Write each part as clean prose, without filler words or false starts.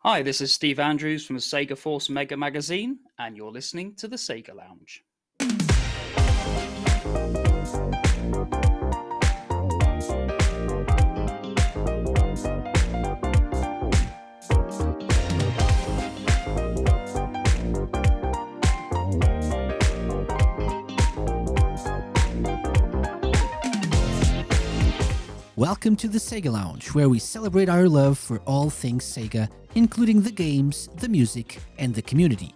Hi, this is Steve Andrews from the SEGA Force Mega magazine, and you're listening to the SEGA Lounge. Welcome to the SEGA Lounge, where we celebrate our love for all things SEGA, including the games, the music, and the community.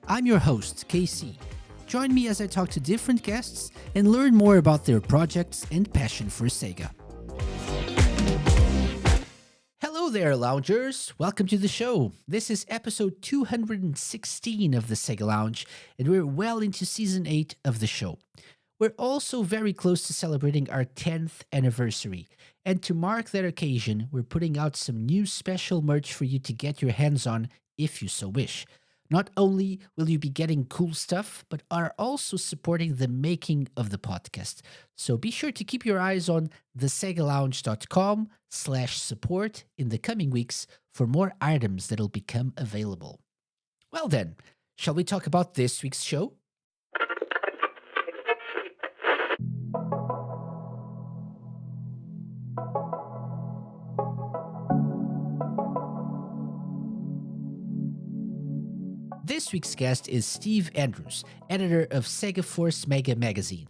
I'm your host, KC. Join me as I talk to different guests and learn more about their projects and passion for SEGA. Hello there, loungers! Welcome to the show. This is episode 216 of the SEGA Lounge, and we're well into season 8 of the show. We're also very close to celebrating our 10th anniversary. And to mark that occasion, we're putting out some new special merch for you to get your hands on if you so wish. Not only will you be getting cool stuff, but are also supporting the making of the podcast. So be sure to keep your eyes on thesegalounge.com/support in the coming weeks for more items that'll become available. Well then, shall we talk about this week's show? This week's guest is Steve Andrews, editor of SEGA Force Mega magazine.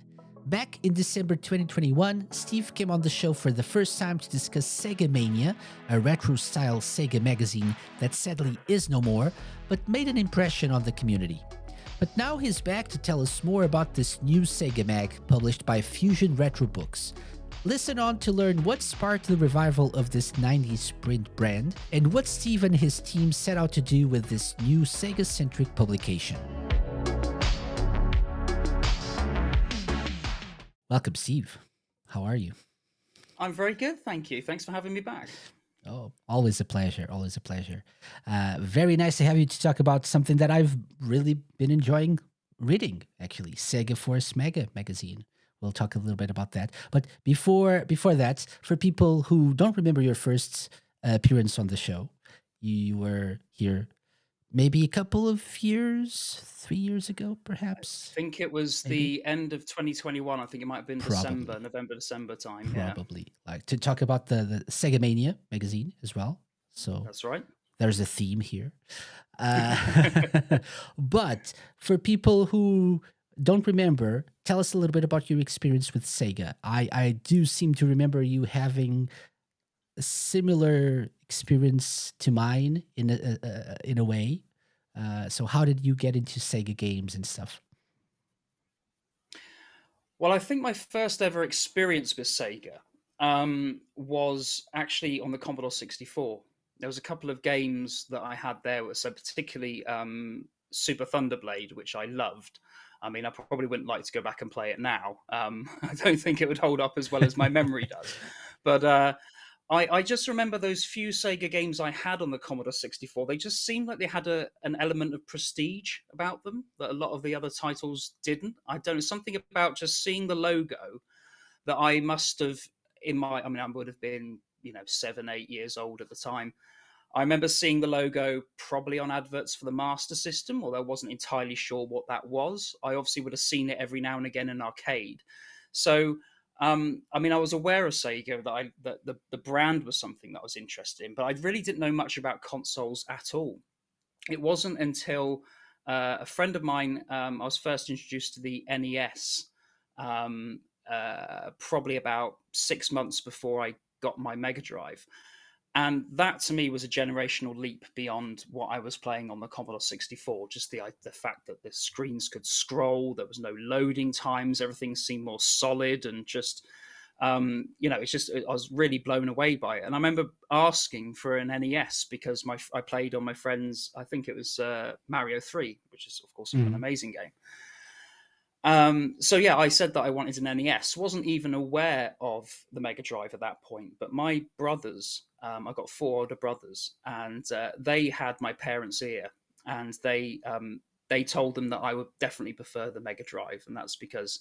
Back in December 2021, Steve came on the show for the first time to discuss Sega Mania, a retro-style Sega magazine that sadly is no more, but made an impression on the community. But now he's back to tell us more about this new Sega mag published by Fusion Retro Books. Listen on to learn what sparked the revival of this 90s print brand and what Steve and his team set out to do with this new Sega-centric publication. Welcome, Steve. How are you? I'm very good, thank you. Thanks for having me back. Oh, always a pleasure. Always a pleasure. Very nice to have you to talk about something that I've really been enjoying reading, actually, SEGA Force Mega magazine. We'll talk a little bit about that. But before that, for people who don't remember your first appearance on the show, you were here maybe a couple of years, 3 years ago, perhaps. I think it was maybe? the end of 2021. I think it might have been Probably. November, December time. Probably. Like to talk about the Sega Mania magazine as well. So That's right. there's a theme here. But for people who don't remember, tell us a little bit about your experience with Sega. I do seem to remember you having a similar experience to mine in a way. So how did you get into Sega games and stuff? Well, I think my first ever experience with Sega was actually on the Commodore 64. There was a couple of games that I had there, so particularly Super Thunderblade, which I loved. I mean, I probably wouldn't like to go back and play it now. I don't think it would hold up as well as my memory does. But I just remember those few Sega games I had on the Commodore 64. They just seemed like they had an element of prestige about them that a lot of the other titles didn't. I don't know, something about just seeing the logo that I must have I would have been, 7, 8 years old at the time. I remember seeing the logo probably on adverts for the Master System, although I wasn't entirely sure what that was. I obviously would have seen it every now and again in arcade. So, I was aware of Sega, that the brand was something that I was interested in, but I really didn't know much about consoles at all. It wasn't until a friend of mine, I was first introduced to the NES, probably about 6 months before I got my Mega Drive. And that to me was a generational leap beyond what I was playing on the Commodore 64. Just the fact that the screens could scroll, there was no loading times, everything seemed more solid, and just it's just I was really blown away by it. And I remember asking for an NES because I played on my friend's, I think it was Mario 3, which is of course an amazing game. So yeah, I said that I wanted an NES. Wasn't even aware of the Mega Drive at that point. But my brothers, I've got 4 older brothers, and they had my parents' ear, and they told them that I would definitely prefer the Mega Drive, and that's because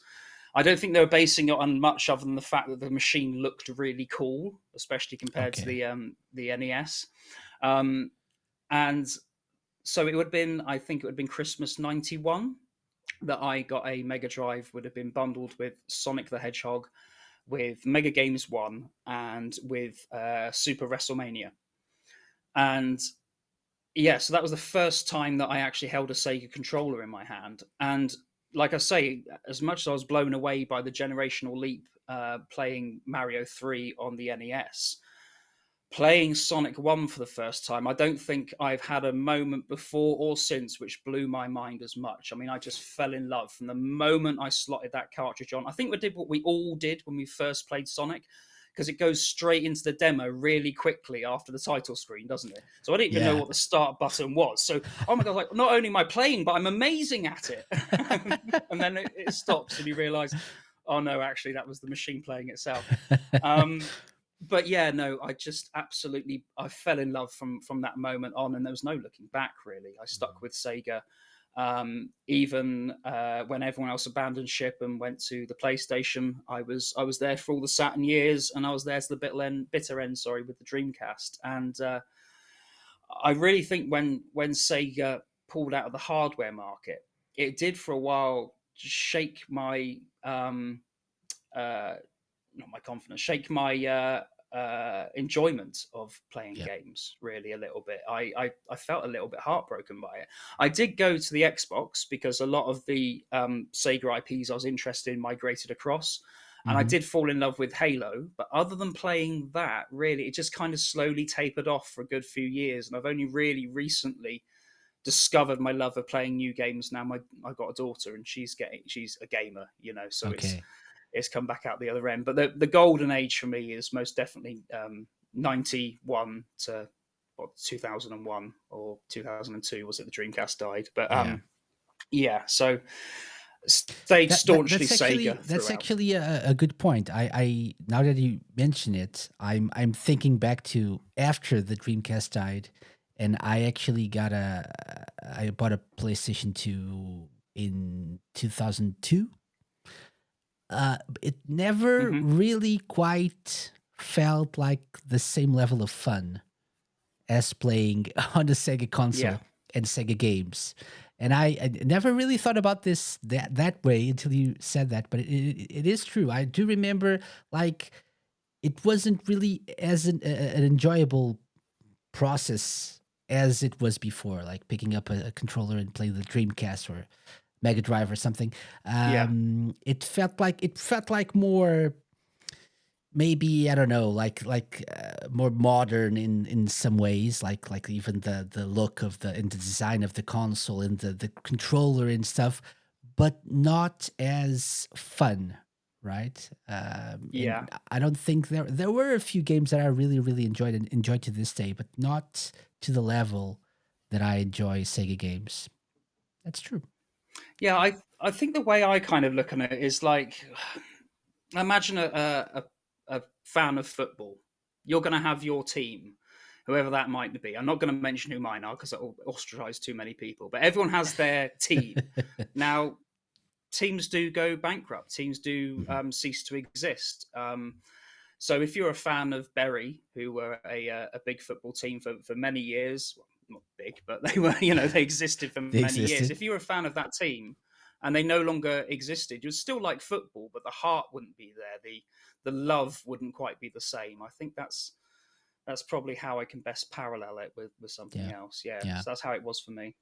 I don't think they were basing it on much other than the fact that the machine looked really cool, especially compared to the NES. And so it would have been, I think it would have been Christmas 91 that I got a Mega Drive, would have been bundled with Sonic the Hedgehog, with Mega Games 1, and with Super WrestleMania. And yeah, so that was the first time that I actually held a Sega controller in my hand. And like I say, as much as I was blown away by the generational leap playing Mario 3 on the NES, playing Sonic 1 for the first time, I don't think I've had a moment before or since which blew my mind as much. I mean, I just fell in love from the moment I slotted that cartridge on. I think we did what we all did when we first played Sonic, because it goes straight into the demo really quickly after the title screen, doesn't it? So I didn't even know Yeah. what the start button was. So, oh my God, like, not only am I playing, but I'm amazing at it. And then it stops and you realize, oh no, actually, that was the machine playing itself. But yeah, no, I just absolutely I fell in love from that moment on, and there was no looking back. Really, I stuck with Sega, even when everyone else abandoned ship and went to the PlayStation. I was there for all the Saturn years, and I was there to the bitter end. Sorry, with the Dreamcast, and I really think when Sega pulled out of the hardware market, it did for a while shake my uh, not my confidence, shake my enjoyment of playing Yeah. games really a little bit. I felt a little bit heartbroken by it. I did go to the Xbox because a lot of the Sega IPs I was interested in migrated across. And I Hmm. did fall in love with Halo, but other than playing that, really, it just kind of slowly tapered off for a good few years. And I've only really recently discovered my love of playing new games. Now I've got a daughter, and she's a gamer, so Okay. it's come back out the other end. But the golden age for me is most definitely 91 to 2001 or 2002 was it the Dreamcast died. But Yeah. yeah, so stayed staunchly Sega That's throughout. actually a good point. I now that you mention it, I'm thinking back to after the Dreamcast died, and I actually I bought a PlayStation 2 in 2002. It never Hmm. really quite felt like the same level of fun as playing on the Sega Yeah, console and Sega games. And I never really thought about this that way until you said that, but it is true. I do remember, like, it wasn't really as an enjoyable process as it was before, like picking up a controller and playing the Dreamcast or Mega Drive or something. yeah, It felt like more, maybe, I don't know, more modern in some ways, like even the look of the design of the console and the controller and stuff, but not as fun, right? yeah. And I don't think there were a few games that I really enjoyed and enjoy to this day, but not to the level that I enjoy Sega games. That's true. Yeah, I think the way I kind of look at it is like, imagine a fan of football. You're going to have your team, whoever that might be. I'm not going to mention who mine are because it'll ostracize too many people. But everyone has their team. Now, teams do go bankrupt. Teams do Mhm. cease to exist. So if you're a fan of Bury, who were a big football team for many years, well, not big, but they were, they existed for They many years. existed. If you're a fan of that team and they no longer existed, you'd still like football, but the heart wouldn't be there. The love wouldn't quite be the same. I think that's probably how I can best parallel it with something Yeah. else. Yeah. Yeah. So that's how it was for me.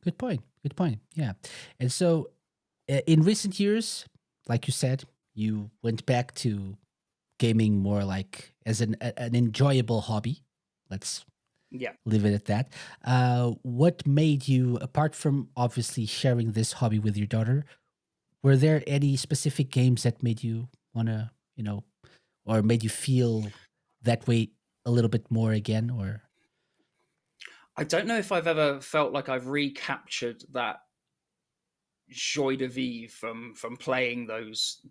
Good point. Good point. Yeah. And so, in recent years, like you said, you went back to gaming more like as an enjoyable hobby. Let's Yeah. leave it at that. What made you, apart from obviously sharing this hobby with your daughter, were there any specific games that made you want to, or made you feel that way a little bit more again? Or I don't know if I've ever felt like I've recaptured that joy de vivre from playing those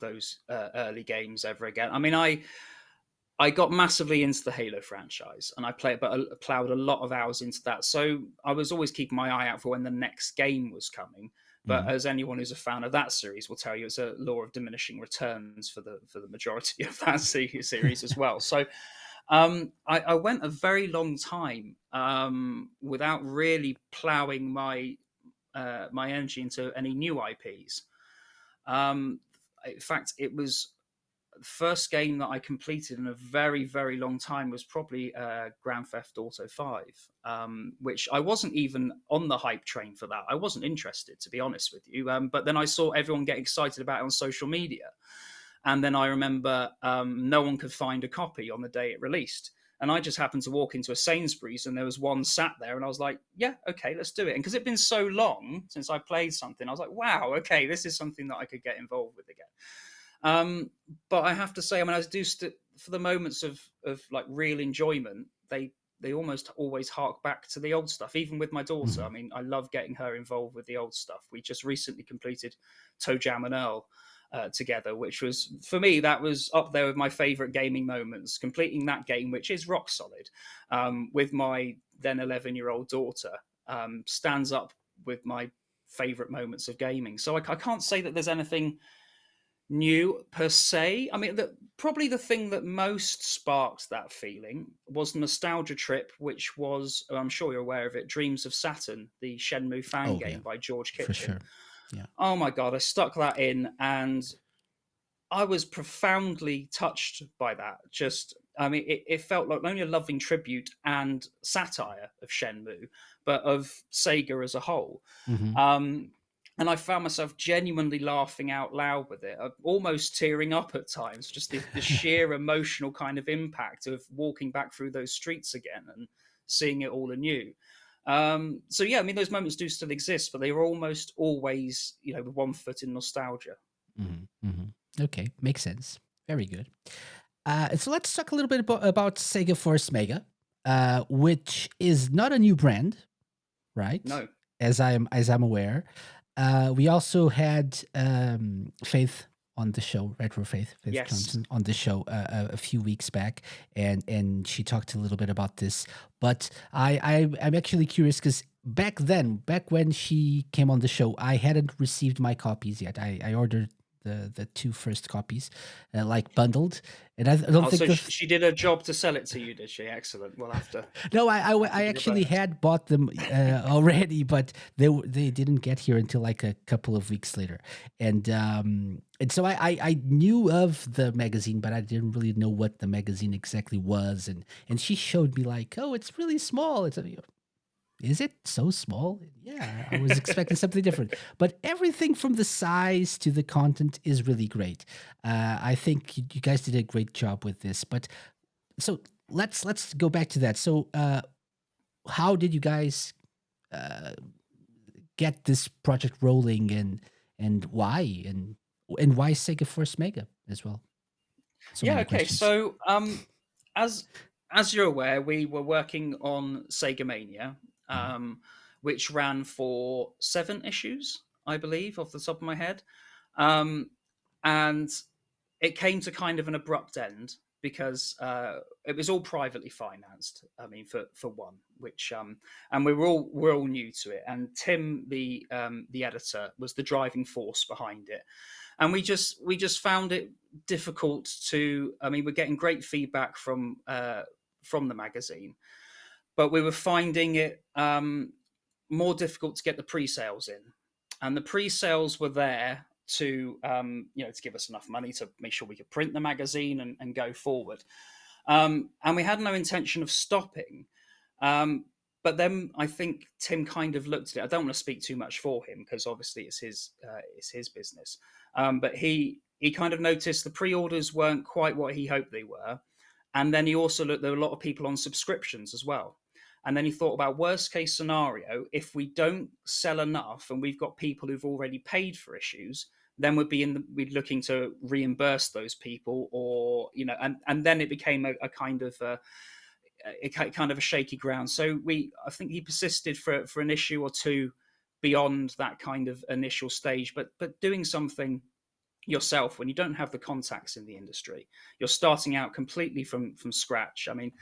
early games ever again. I mean, I got massively into the Halo franchise, and I plowed a lot of hours into that. So I was always keeping my eye out for when the next game was coming. But Mhm. as anyone who's a fan of that series will tell you, it's a law of diminishing returns for the majority of that series as well. So I went a very long time without really ploughing my energy into any new IPs. In fact, it was the first game that I completed in a very, very long time was probably Grand Theft Auto 5, which I wasn't even on the hype train for that. I wasn't interested, to be honest with you. But then I saw everyone get excited about it on social media. And then I remember no one could find a copy on the day it released. And I just happened to walk into a Sainsbury's and there was one sat there. And I was like, yeah, okay, let's do it. And because it'd been so long since I played something, I was like, wow, okay, this is something that I could get involved with again. But I have to say, I mean, I do for the moments of like real enjoyment, they almost always hark back to the old stuff. Even with my daughter, I Mhm. mean, I love getting her involved with the old stuff. We just recently completed Toe Jam and Earl together, which was for me that was up there with my favorite gaming moments. Completing that game, which is rock solid, with my then 11-year-old daughter, stands up with my favorite moments of gaming. So I can't say that there's anything new per se. I mean, probably the thing that most sparked that feeling was the nostalgia trip, which was, I'm sure you're aware of it, Dreams of Saturn, the Shenmue fan Oh yeah, game by George for Kitchen. sure. Yeah. Oh my God, I stuck that in and I was profoundly touched by that. Just, I mean, it felt like not only a loving tribute and satire of Shenmue, but of Sega as a whole. Hmm. Um, and I found myself genuinely laughing out loud with it, almost tearing up at times, just the sheer emotional kind of impact of walking back through those streets again and seeing it all anew. So yeah, I mean, those moments do still exist, but they are almost always, with one foot in nostalgia. Hmm. Hmm. Okay, makes sense. Very good. So let's talk a little bit about Sega Force Mega, which is not a new brand, right? No, As I'm aware. We also had Faith on the show, Retro Faith yes. Johnson on the show a few weeks back, and she talked a little bit about this. But I'm actually curious because back when she came on the show, I hadn't received my copies yet. I ordered the two first copies, like bundled, and I don't Oh, think so the she did her job to sell it to you, did she? Excellent. We'll no, have to I give a actually bonus. had bought them already, but they didn't get here until like a couple of weeks later, and so I knew of the magazine, but I didn't really know what the magazine exactly was, and she showed me like, oh, it's really small. Is it so small? Yeah, I was expecting something different, but everything from the size to the content is really great. I think you guys did a great job with this, but so let's go back to that. So, how did you guys uh, get this project rolling, and why and why Sega Force Mega as well? So Yeah. many Okay. questions. So, as as you're aware, we were working on Sega Mania, Mhm. which ran for 7 issues, I believe, off the top of my head, um, and it came to kind of an abrupt end because it was all privately financed. I mean, for one, which and we're all new to it, and Tim, the editor, was the driving force behind it, and we just found it difficult to. I mean, we're getting great feedback from the magazine, but we were finding it more difficult to get the pre-sales in, and the pre-sales were there to give us enough money to make sure we could print the magazine and go forward. And we had no intention of stopping. Um, but then I think Tim kind of looked at it. I don't want to speak too much for him because obviously it's his business. But he kind of noticed the pre-orders weren't quite what he hoped they were, and then he also looked. There were a lot of people on subscriptions as well. And then he thought about worst case scenario: if we don't sell enough, and we've got people who've already paid for issues, then we'd looking to reimburse those people, or and then it became a kind of a shaky ground. So I think he persisted for an issue or two beyond that kind of initial stage, but doing something yourself when you don't have the contacts in the industry, you're starting out completely from scratch. I mean,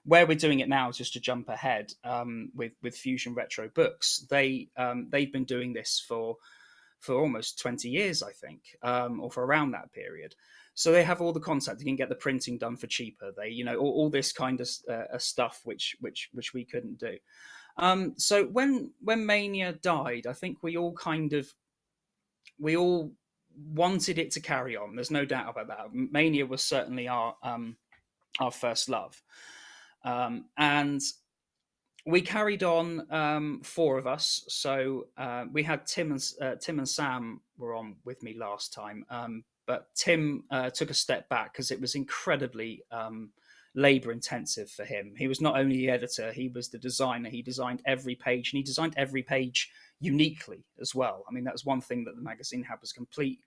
where we're doing it now, just to jump ahead, with Fusion Retro Books, they've been doing this for almost 20 years, I think, or for around that period. So they have all the contact. You can get the printing done for cheaper. They, all this kind of stuff which we couldn't do. So when Mania died, I think we all wanted it to carry on. There's no doubt about that. Mania was certainly our first love, and we carried on, four of us. So we had Tim and Sam were on with me last time, but Tim took a step back because it was incredibly labor intensive for him. He was not only the editor, he was the designer. He designed every page, and he designed every page uniquely as well. I mean, that was one thing that the magazine had, was complete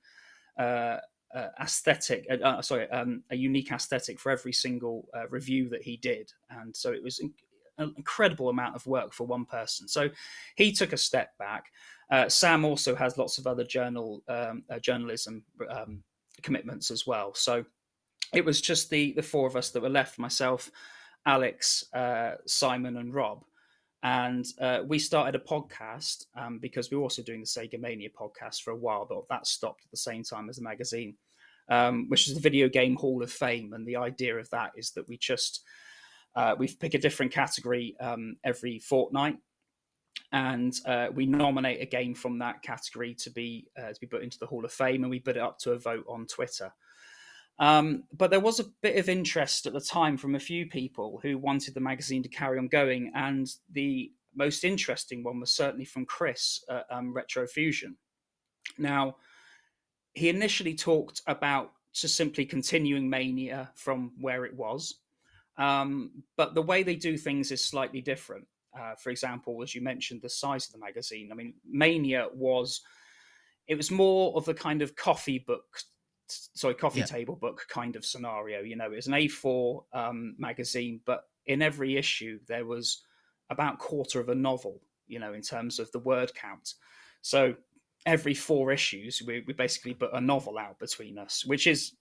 aesthetic. A unique aesthetic for every single review that he did, and so it was an incredible amount of work for one person. So he took a step back. Sam also has lots of other journalism commitments as well. So it was just the four of us that were left: myself, Alex, Simon, and Rob. And we started a podcast because we were also doing the Sega Mania podcast for a while, but that stopped at the same time as the magazine, which is the Video Game Hall of Fame. And the idea of that is that we pick a different category every fortnight, and we nominate a game from that category to be put into the Hall of Fame, and we put it up to a vote on Twitter. But there was a bit of interest at the time from a few people who wanted the magazine to carry on going, and the most interesting one was certainly from Chris at Retro Fusion. Now, he initially talked about just simply continuing Mania from where it was, but the way they do things is slightly different. For example, as you mentioned, the size of the magazine. I mean, Mania was more of the kind of coffee table book kind of scenario. It was an A4 magazine, but in every issue there was about quarter of a novel, in terms of the word count. So every 4 issues, we basically put a novel out between us, which is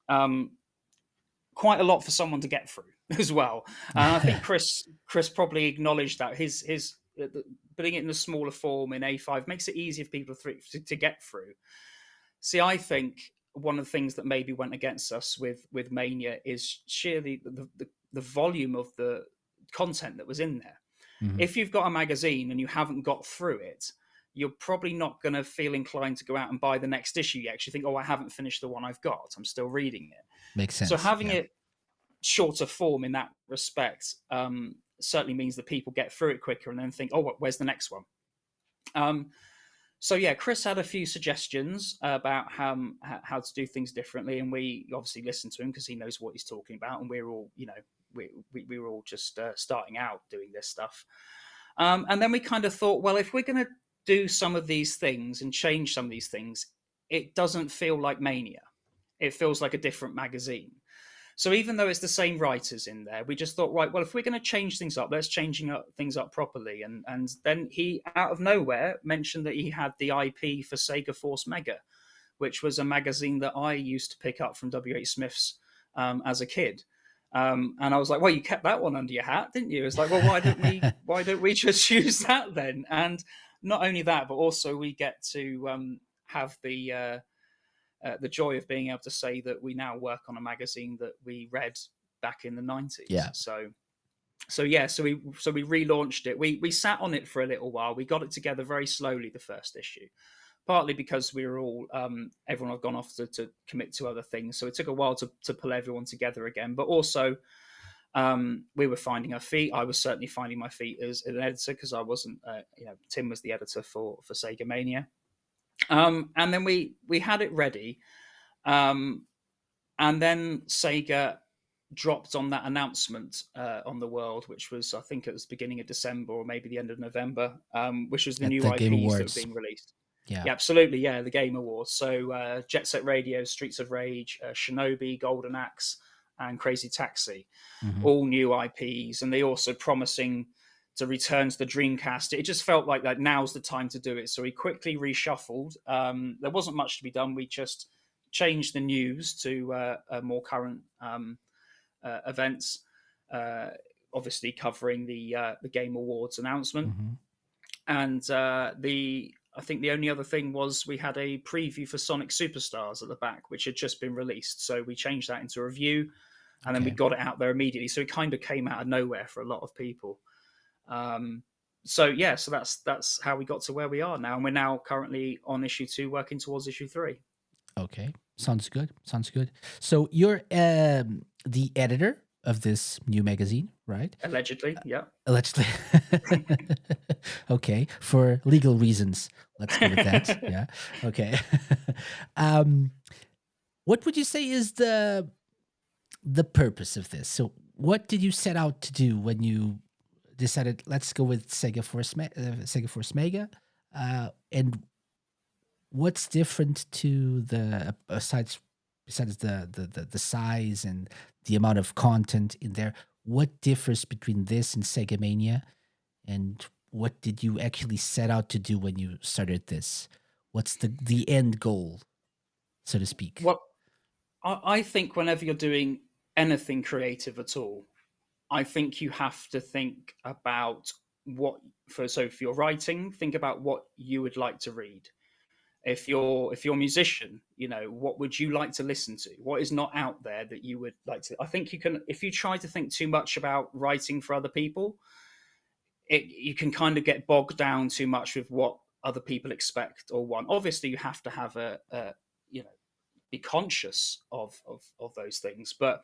quite a lot for someone to get through as well. And I think Chris probably acknowledged that his putting it in a smaller form in A5 makes it easier for people to get through. See, I think one of the things that maybe went against us with Mania is sheer the volume of the content that was in there. Mm-hmm. If you've got a magazine and you haven't got through it, you're probably not going to feel inclined to go out and buy the next issue. You actually think, oh, I haven't finished the one I've got. I'm still reading it. Makes sense. So having it shorter form in that respect certainly means that people get through it quicker and then think, oh, where's the next one? So yeah, Chris had a few suggestions about how to do things differently, and we obviously listened to him because he knows what he's talking about, and we're all, we were all just starting out doing this stuff. And then we kind of thought, well, if we're going to do some of these things and change some of these things, it doesn't feel like Mania. It feels like a different magazine. So even though it's the same writers in there, we just thought, right, well, if we're going to change things up, let's things up properly. And then he, out of nowhere, mentioned that he had the IP for SEGA Force Mega, which was a magazine that I used to pick up from W.H. Smith's as a kid. And I was like, well, you kept that one under your hat, didn't you? It's like, well, why don't we just use that then? And not only that, but also we get to have the joy of being able to say that we now work on a magazine that we read back in the 90s. Yeah. So we relaunched it. We sat on it for a little while. We got it together very slowly, the first issue, partly because we were all everyone had gone off to commit to other things. So it took a while to pull everyone together again. But also we were finding our feet. I was certainly finding my feet as an editor because I wasn't. Tim was the editor for Sega Mania. And then we had it ready, and then Sega dropped on that announcement on the world, which was, I think it was beginning of December or maybe the end of November, which was the new IPs that were being released. Yeah, absolutely. Yeah, the Game Awards. So Jet Set Radio, Streets of Rage, Shinobi, Golden Axe, and Crazy Taxi, all new IPs, and they also promising to return to the Dreamcast. It just felt like that now's the time to do it. So we quickly reshuffled. There wasn't much to be done. We just changed the news to more current events, obviously covering the Game Awards announcement. And I think the only other thing was we had a preview for Sonic Superstars at the back, which had just been released. So we changed that into a review, and then we Okay. got it out there immediately. So it kind of came out of nowhere for a lot of people. Um, so yeah, so that's how we got to where we are now, and we're now currently on issue 2, working towards issue 3. Okay. Sounds good. Sounds good. So you're the editor of this new magazine, right? Allegedly, yeah. Allegedly. Okay. For legal reasons. Let's go with that. Yeah. Okay. um, what would you say is the purpose of this? So what did you set out to do when you decided let's go with Sega Force Mega? And what's different to the besides the size and the amount of content in there? What differs between this and Sega Mania, and what did you actually set out to do when you started this? What's the end goal, so to speak? Well, I think whenever you're doing anything creative at all, I think you have to think about what if you're writing, think about what you would like to read. If you're a musician, what would you like to listen to? What is not out there that you would like to? I think you can, if you try to think too much about writing for other people, you can kind of get bogged down too much with what other people expect or want. Obviously, you have to have a be conscious of those things, but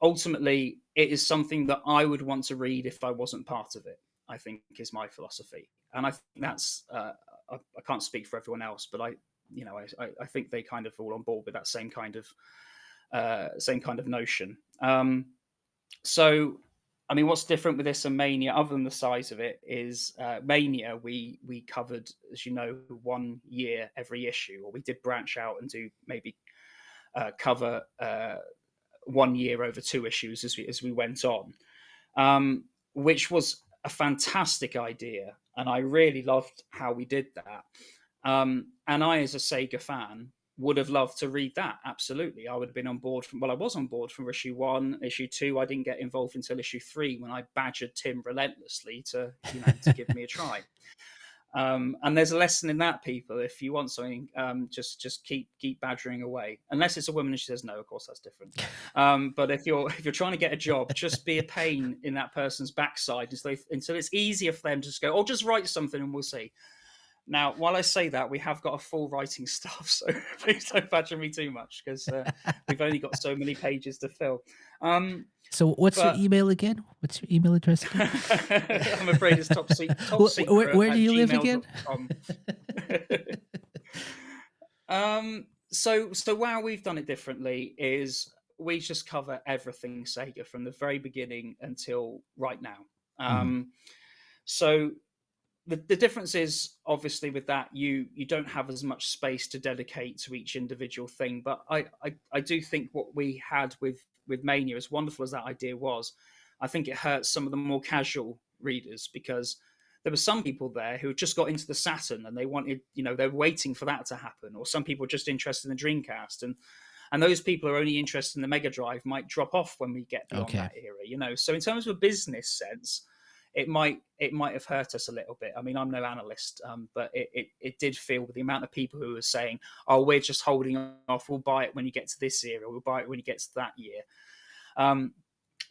ultimately, it is something that I would want to read if I wasn't part of it. I think is my philosophy, and I think that's I can't speak for everyone else, but I think they kind of fall on board with that same kind of notion. So, I mean, what's different with this and Mania, other than the size of it, is Mania. We covered, as you know, 1 year every issue, or we did branch out and do maybe cover 1 year over 2 issues as we went on, which was a fantastic idea, and I really loved how we did that. And I, as a Sega fan, would have loved to read that. Absolutely, I would have been on board from. Well, I was on board from issue 1, issue 2. I didn't get involved until issue 3 when I badgered Tim relentlessly to give me a try. And there's a lesson in that, people. If you want something, just keep badgering away. Unless it's a woman and she says no, of course that's different. But if you're trying to get a job, just be a pain in that person's backside until it's easier for them to just go, oh, just write something and we'll see. Now, while I say that, we have got a full writing staff, so please don't badger me too much because we've only got so many pages to fill. So what's your email again? What's your email address again? I'm afraid it's top secret Where do you live again? So how we've done it differently is we just cover everything Sega from the very beginning until right now. So the difference is obviously with that you don't have as much space to dedicate to each individual thing, but I do think what we had with Mania, as wonderful as that idea was, I think it hurts some of the more casual readers because there were some people there who just got into the Saturn and they wanted, they're waiting for that to happen, or some people are just interested in the Dreamcast, and those people who are only interested in the Mega Drive might drop off when we get beyond that era. So in terms of a business sense, it might have hurt us a little bit. I mean, I'm no analyst, but it did feel with the amount of people who were saying, "Oh, we're just holding off. We'll buy it when you get to this era. We'll buy it when you get to that year."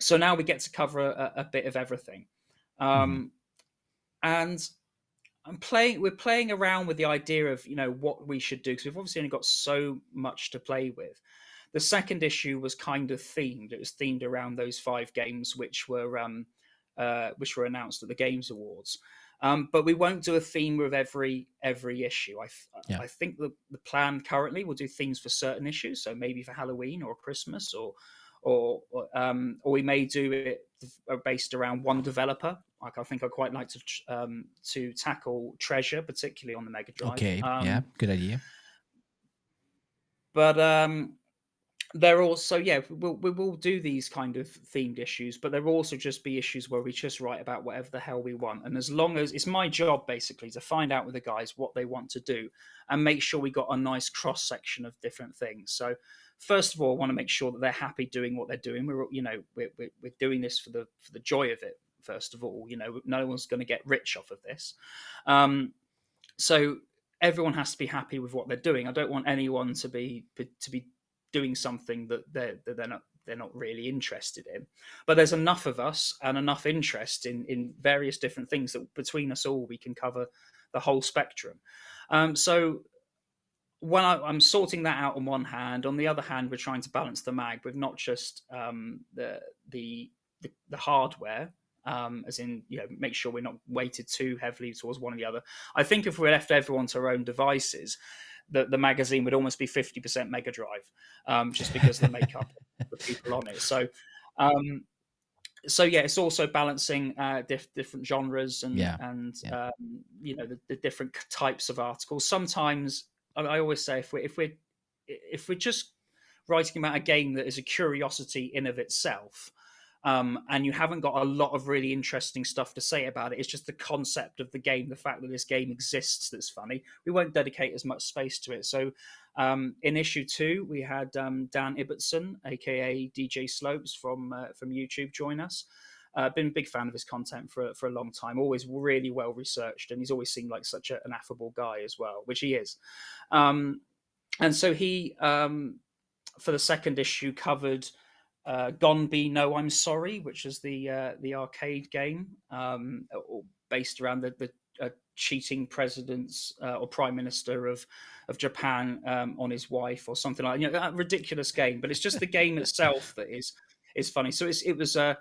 So now we get to cover a bit of everything, and we're playing around with the idea of what we should do because we've obviously only got so much to play with. The second issue was kind of themed. It was themed around those 5 games which were announced at the Games Awards. But we won't do a theme with every issue. I think the plan currently will do themes for certain issues, so maybe for Halloween or Christmas, or we may do it based around one developer. Like I think I'd quite like to tackle Treasure, particularly on the Mega Drive. Okay, yeah, good idea. But there also, we will do these kind of themed issues, but there will also just be issues where we just write about whatever the hell we want. And as long as it's my job basically to find out with the guys what they want to do and make sure we got a nice cross section of different things. So first of all, I want to make sure that they're happy doing what they're doing. We're doing this for the joy of it. First of all, no one's going to get rich off of this. So everyone has to be happy with what they're doing. I don't want anyone to be doing something that they're not really interested in. But there's enough of us and enough interest in various different things that between us all we can cover the whole spectrum. So when I'm sorting that out on one hand, on the other hand, we're trying to balance the mag with not just the hardware, as in, make sure we're not weighted too heavily towards one or the other. I think if we left everyone to their own devices, the magazine would almost be 50% Mega Drive, just because of the makeup of the people on it. Um, so yeah, it's also balancing different genres Yeah. and Yeah. the different types of articles. Sometimes I always say if we're just writing about a game that is a curiosity in of itself, and you haven't got a lot of really interesting stuff to say about it, it's just the concept of the game, the fact that this game exists that's funny, we won't dedicate as much space to it. So in issue 2, we had Dan Ibbotson, aka DJ Slopes from YouTube, join us. Been a big fan of his content for a long time. Always really well researched, and he's always seemed like such an affable guy as well, which he is. And so he, for the second issue, covered Gone Be No I'm Sorry, which is the arcade game, based around the cheating president's or prime minister of Japan on his wife or something like that ridiculous game. But it's just the game itself that is funny. So it was a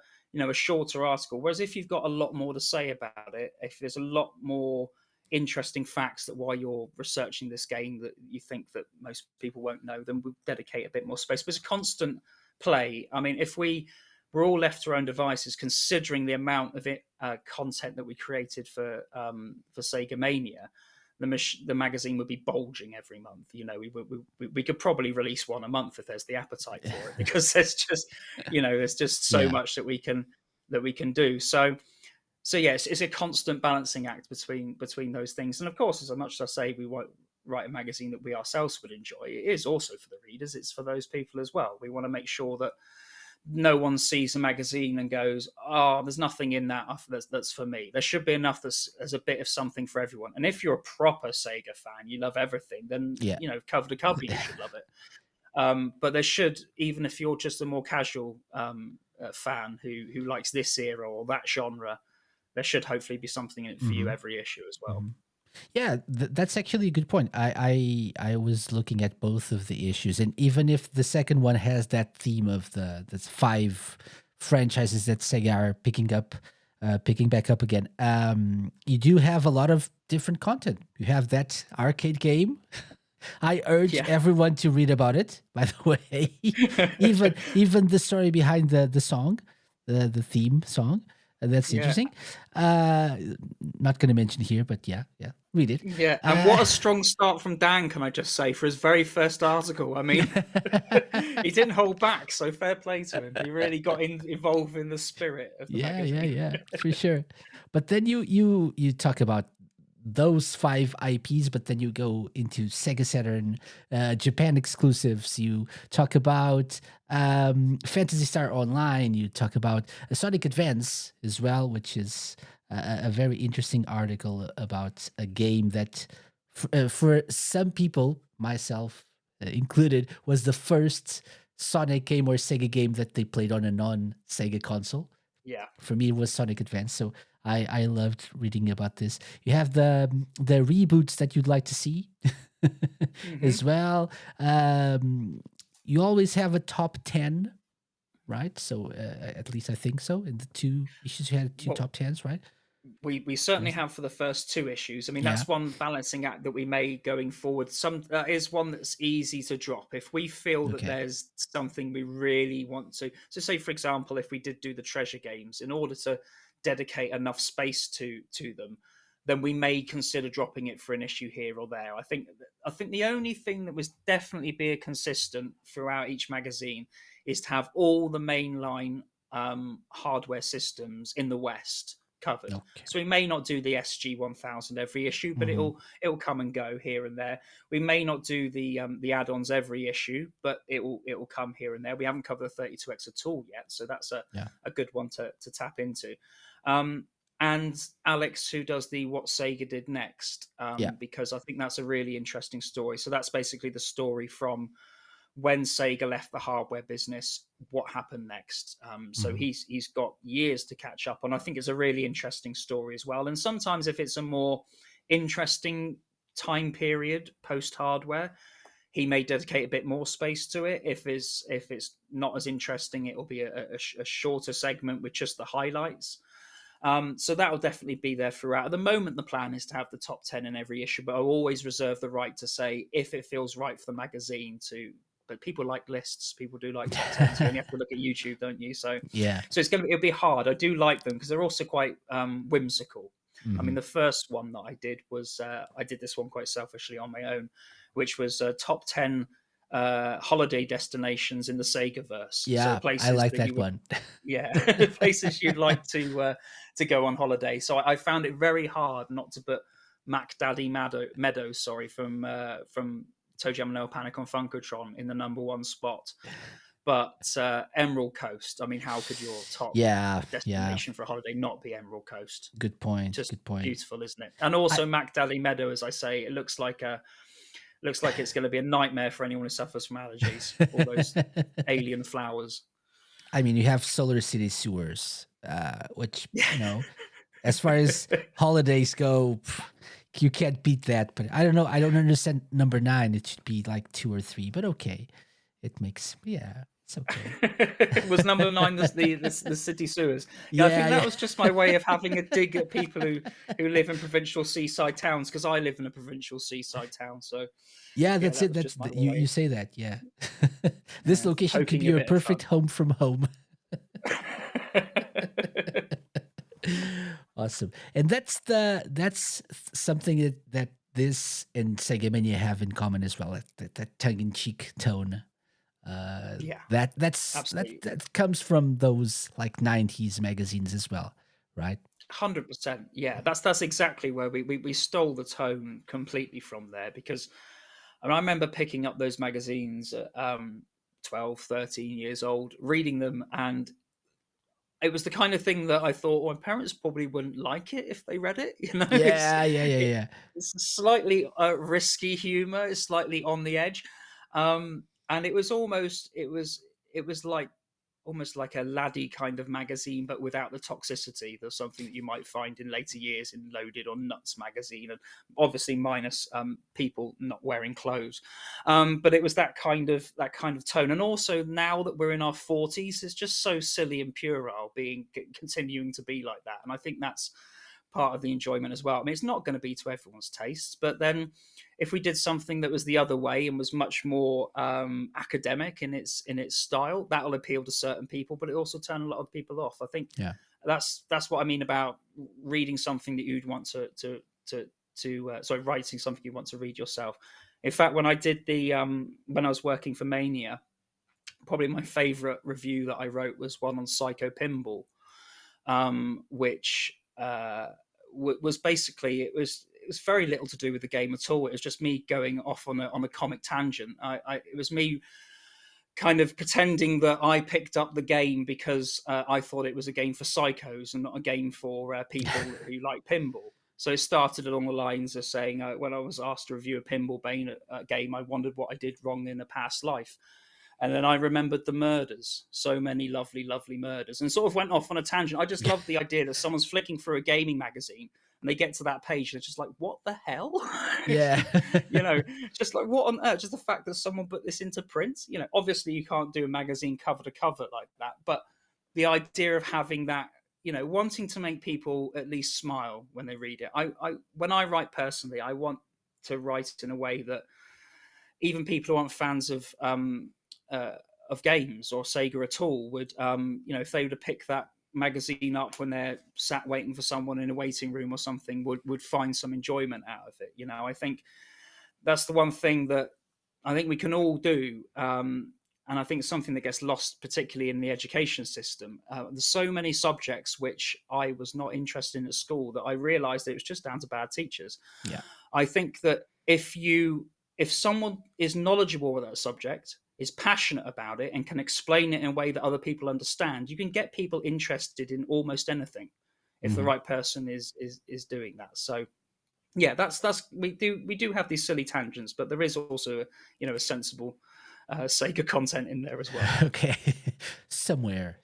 shorter article. Whereas if you've got a lot more to say about it, if there's a lot more interesting facts that while you're researching this game that you think that most people won't know, then we'll dedicate a bit more space. But it's a constant play. I mean, if we were all left to our own devices, considering the amount of content that we created for Sega Mania, the magazine would be bulging every month. We could probably release one a month if there's the appetite for it, because there's just so Yeah. much that we can do. So yes, it's a constant balancing act between those things. And of course, as much as I say we won't write a magazine that we ourselves would enjoy, it is also for the readers. It's for those people as well. We want to make sure that no one sees a magazine and goes, "Oh, there's nothing in that that's for me." There should be enough as a bit of something for everyone. And if you're a proper Sega fan, you love everything, then Yeah. cover to cover, you should love it. But there should, even if you're just a more casual fan who likes this era or that genre, there should hopefully be something in it for you every issue as well. Yeah, that's actually a good point. I was looking at both of the issues, and even if the second one has that theme of the 5 franchises that Sega are picking back up again, you do have a lot of different content. You have that arcade game. I urge everyone to read about it. By the way, even the story behind the song, the theme song. That's interesting. Not going to mention here, but yeah, read it. Yeah, and what a strong start from Dan, can I just say, for his very first article. I mean, he didn't hold back, so fair play to him. He really got involved in the spirit of the magazine. Yeah, for sure. But then you talk about those 5 IPs, but then you go into Sega Saturn, Japan exclusives. You talk about Phantasy Star Online. You talk about Sonic Advance as well, which is a very interesting article about a game that, for some people, myself included, was the first Sonic game or Sega game that they played on a non-Sega console. Yeah. For me, it was Sonic Advance. So I loved reading about this. You have the reboots that you'd like to see as well. You always have a top 10, right? So at least I think so. In the 2 issues, you had 2 top 10s, right? We certainly have for the first 2 issues. I mean, that's one balancing act that we made going forward. That is one that's easy to drop if we feel that there's something we really want to. So, say for example, if we did do the treasure games, in order to dedicate enough space to them, then we may consider dropping it for an issue here or there. I think the only thing that was definitely be a consistent throughout each magazine is to have all the mainline hardware systems in the West covered. Okay. So we may not do the SG 1000 every issue, but it'll come and go here and there. We may not do the add-ons every issue, but it will come here and there. We haven't covered the 32X at all yet, so that's a good one to tap into. and Alex, who does the What Sega Did Next, Yeah. because I think that's a really interesting story. So that's basically the story from when Sega left the hardware business, what happened next. So Mhm. he's got years to catch up on. I think it's a really interesting story as well. And sometimes if it's a more interesting time period post hardware, he may dedicate a bit more space to it. If it's not as interesting, it will be a shorter segment with just the highlights. So that will definitely be there throughout. At the moment, the plan is to have the top 10 in every issue, but I'll always reserve the right to say if it feels right for the magazine to. But people like lists. People do like top tens. You only have to look at YouTube, don't you? So, Yeah. so it'll be hard. I do like them because they're also quite whimsical. I mean, Mhm. the first one that I did was I did this one quite selfishly on my own, which was top 10 holiday destinations in the Sega verse. So Yeah, I places like that you that would, one. yeah, places you'd like to go on holiday. So I found it very hard not to put Mac Daddy Meadows, sorry, from ToeJam and Earl Panic on Funkotron in the number one spot. But Emerald Coast, I mean, how could your top Yeah, yeah. destination for a holiday not be Emerald Coast? Good point. Just Good point. beautiful, isn't it? And I also Mac Daddy Meadow, as I say, it looks like it's going to be a nightmare for anyone who suffers from allergies. All those alien flowers. I mean, you have Solar City Sewers, which, as far as holidays go, you can't beat that. But I don't know. I don't understand number 9. It should be like 2 or 3, but okay. It makes, yeah, it's okay. Was number 9 the city sewers? Yeah, I Yeah, think that yeah. was just my way of having a dig at people who live in provincial seaside towns because I live in a provincial seaside town. So Yeah, yeah, that's that it. was just my You way. say that, yeah. This location could be Poking a your bit of perfect fun. home from home. Awesome. And that's something that this and Sega Mania have in common as well. That tongue-in-cheek tone. Yeah, That absolutely. comes from those like 90s magazines as well, right? 100%. Yeah, that's exactly where we stole the tone completely from there because I remember picking up those magazines at 12, 13 years old, reading them, and it was the kind of thing that I thought, well, my parents probably wouldn't like it if they read it. You know, Yeah, yeah, yeah, it, yeah. it's slightly risky humor. It's slightly on the edge, and it was like almost like a laddie kind of magazine, but without the toxicity. There's something that you might find in later years in Loaded or Nuts magazine, and obviously minus people not wearing clothes. But it was that kind of tone, and also now that we're in our 40s, it's just so silly and puerile, continuing to be like that, and I think that's part of the enjoyment as well. I mean, it's not going to be to everyone's tastes, but then if we did something that was the other way and was much more academic in its style, that'll appeal to certain people, but it also turn a lot of people off. I think Yeah. that's what I mean about reading something that you'd want to writing something you want to read yourself. In fact, when I was working for Mania, probably my favorite review that I wrote was one on Psycho Pinball, which was basically it was very little to do with the game at all. It was just me going off on a comic tangent. It was me kind of pretending that I picked up the game because I thought it was a game for psychos and not a game for people who like pinball. So it started along the lines of saying, when I was asked to review a pinball game, I wondered what I did wrong in a past life. And then I remembered the murders, so many lovely, lovely murders, and sort of went off on a tangent. I just love the idea that someone's flicking through a gaming magazine and they get to that page and it's just like, what the hell? Yeah. you know, just like, what on earth? Just the fact that someone put this into print. Obviously you can't do a magazine cover to cover like that, but the idea of having that, wanting to make people at least smile when they read it. When I write personally, I want to write in a way that even people who aren't fans uh, of games or Sega at all would, if they were to pick that magazine up when they're sat waiting for someone in a waiting room or something, would find some enjoyment out of it. I think that's the one thing that I think we can all do. And I think it's something that gets lost, particularly in the education system. There's so many subjects which I was not interested in at school that I realized that it was just down to bad teachers. Yeah. I think that if someone is knowledgeable about a subject, is passionate about it, and can explain it in a way that other people understand, you can get people interested in almost anything. if the right person is doing that. So yeah, that's we do have these silly tangents, but there is also a sensible Sega content in there as well. Okay. somewhere.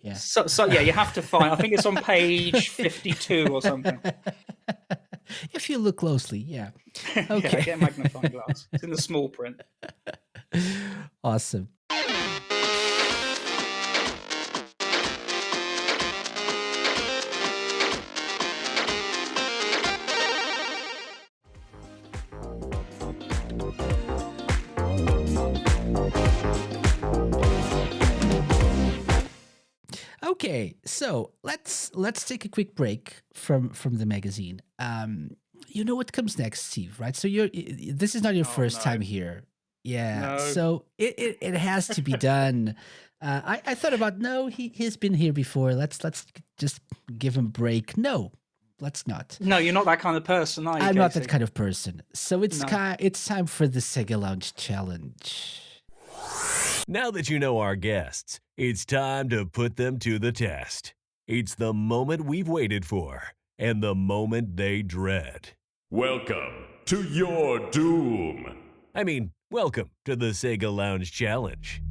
Yeah. So yeah, you have to find. I think it's on page 52 or something. If you look closely, yeah. Yeah, Okay. get a magnifying glass. It's in the small print. Awesome. Okay, so let's take a quick break from the magazine. You know what comes next, Steve, right? So this is not your Oh first time no, here. Yeah, no. so it has to be done. I thought about, no, he's been here before. Let's just give him a break. No, let's not. No, you're not that kind of person, are you, I'm not that Casey? kind of person. So it's No. it's time for the SEGA Lounge challenge. Now that you know our guests, it's time to put them to the test. It's the moment we've waited for and the moment they dread. Welcome to your doom. I mean, welcome to the SEGA Lounge Challenge.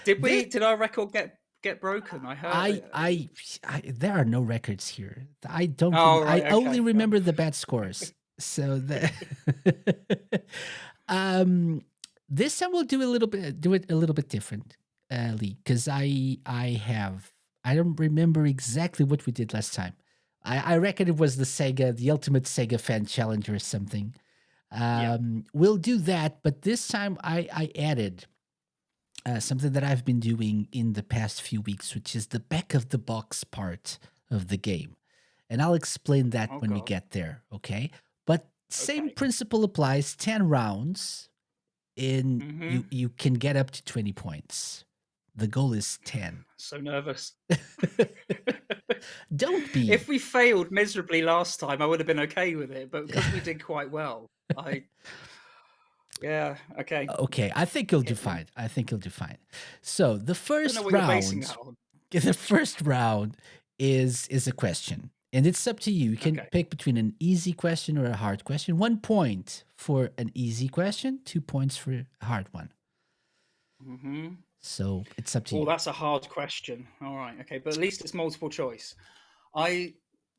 Did our record get broken? I heard. I there are no records here. I don't. Oh, I right, only okay. remember the bad scores. So this time we'll do it a little bit different, Lee, because I don't remember exactly what we did last time. I reckon it was the Ultimate Sega Fan Challenge or something. We'll do that, but this time I added something that I've been doing in the past few weeks, which is the back of the box part of the game. And I'll explain that when we get there, okay? But same principle applies, 10 rounds, and you can get up to 20 points. The goal is 10. So nervous. Don't be. If we failed miserably last time, I would have been okay with it, but because we did quite well, yeah, okay. Okay, I think you'll do fine. So the I first don't know what you're basing round, that on. the first round is a question, and it's up to you. You can pick between an easy question or a hard question. 1 point for an easy question, 2 points for a hard one. So it's up to you. Oh, that's a hard question. All right, okay, but at least it's multiple choice.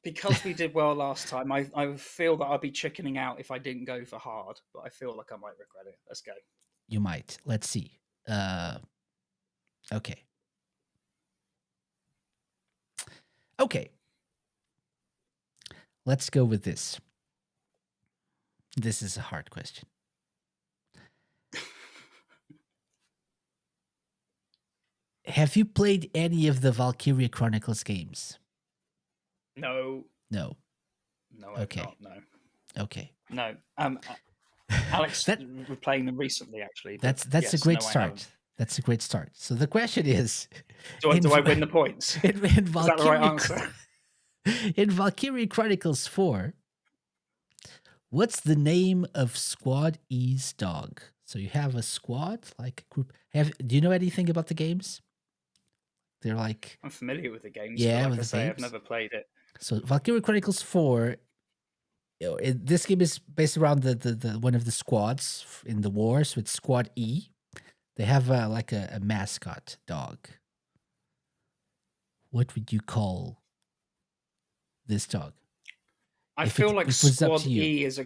Because we did well last time, I feel that I'd be chickening out if I didn't go for hard, but I feel like I might regret it. Let's go. You might. Let's see. Okay. Okay. Let's go with this. This is a hard question. Have you played any of the Valkyria Chronicles games? No. No. No, I've Okay. not. No. Okay. No. Alex was playing them recently, actually. That's a great start. That's a great start. So the question is, do I win the points? In Is that the right answer? In Valkyria Chronicles 4, what's the name of Squad E's dog? So you have a squad, like a group. Do you know anything about the games? They're like... I'm familiar with the games. Yeah, but with I the say, games. I've never played it. So Valkyria Chronicles 4, this game is based around the one of the squads in the war. So it's Squad E. They have like a mascot dog. What would you call this dog? I feel like Squad E is a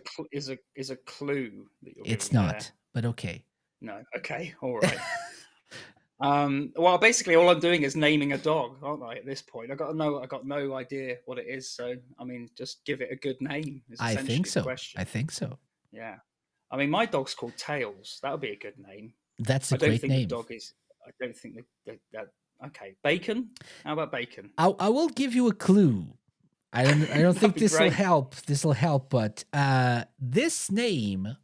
clue that you're It's giving not, there. but okay. No, okay, all right. Well, basically, all I'm doing is naming a dog, aren't I? At this point, I got no idea what it is. So, I mean, just give it a good name. Is I think so. The question. I think so. Yeah, I mean, my dog's called Tails. That would be a good name. That's a great name. The dog is. I don't think that. Okay, Bacon. How about Bacon? I will give you a clue. I don't think this will help. This will help, but this name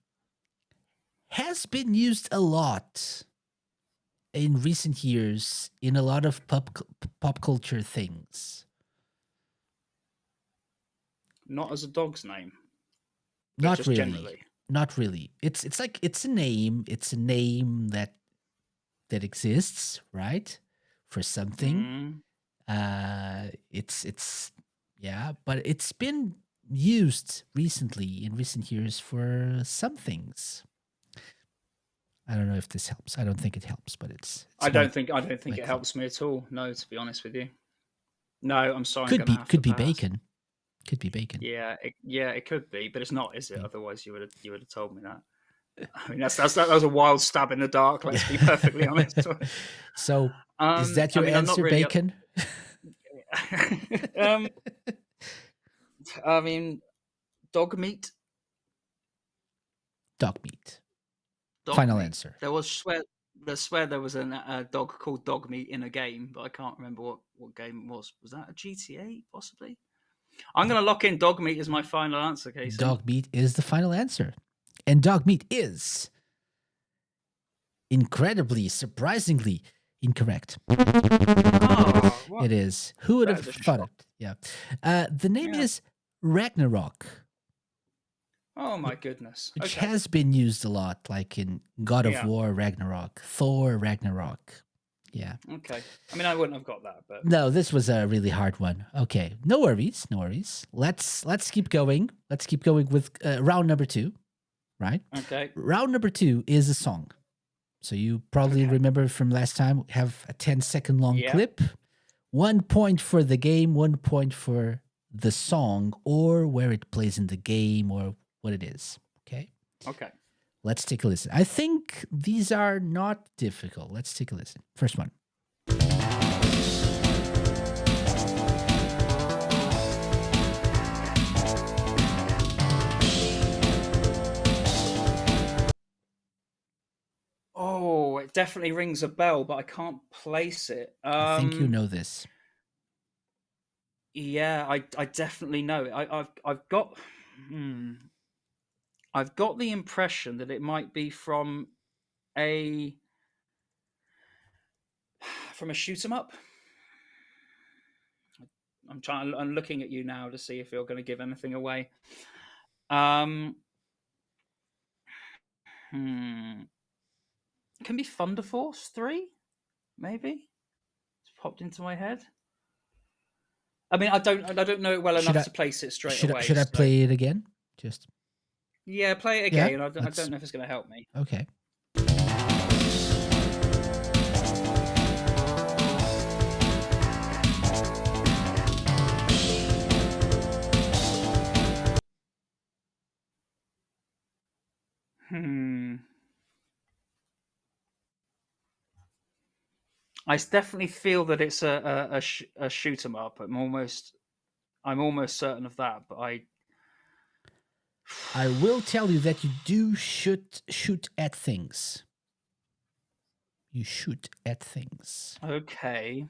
has been used a lot in recent years in a lot of pop culture things. Not as a dog's name. Not really. Generally. Not really. It's like it's a name. It's a name that that exists, right? For something. Mm. It's yeah, but it's been used recently in recent years for some things. I don't know if this helps. I don't think it helps, but it's I more don't think like it helps me at all. No, to be honest with you. No, I'm sorry. I'm could going to be have to pass. bacon. Could be bacon. Yeah, it could be, but it's not, is it? Yeah. Otherwise, you would have told me that. I mean, that was a wild stab in the dark. Let's be perfectly honest. So is that I your mean, I'm not answer, really. bacon? um, I mean, dog meat. Dog meat. Dog Final meat. answer. There was swear there was a dog called Dog Meat in a game, but I can't remember what game it was. Was that a GTA possibly? I'm going to lock in Dog Meat as my final answer, Casey. Dog meat is the final answer. And dog meat is incredibly, surprisingly incorrect. Oh, what? It is. Who would That have is a thought shock. it? Yeah. The name Yeah. is Ragnarok, Oh my goodness. which Okay. has been used a lot, like in God of Yeah. War Ragnarok, Thor Ragnarok. Yeah. Okay. I mean, I wouldn't have got that, but No, this was a really hard one. Okay, no worries, no worries. Let's keep going. Let's keep going with round number 2, right? okay. Round number 2 is a song. So you probably Okay. remember from last time, we have a 10-second long Yeah. clip. 1 point for the game, 1 point for the song or where it plays in the game or what it is. Okay? Okay. Let's take a listen. I think these are not difficult. Let's take a listen. First one. Oh, it definitely rings a bell, but I can't place it. I think you know this. Yeah, I definitely know it. I've got I've got the impression that it might be a from a shoot 'em up. I'm looking at you now to see if you're going to give anything away. Um, hmm. It can be Thunder Force 3, maybe. It's popped into my head. I mean, I don't know it well Should enough I to place it straight should I, away. should I So play it again? Just yeah, play it yeah. again. I Let's don't know if it's going to help me. okay. I definitely feel that it's a shoot 'em up. I'm almost certain of that, but I will tell you that you do shoot at things. You shoot at things okay.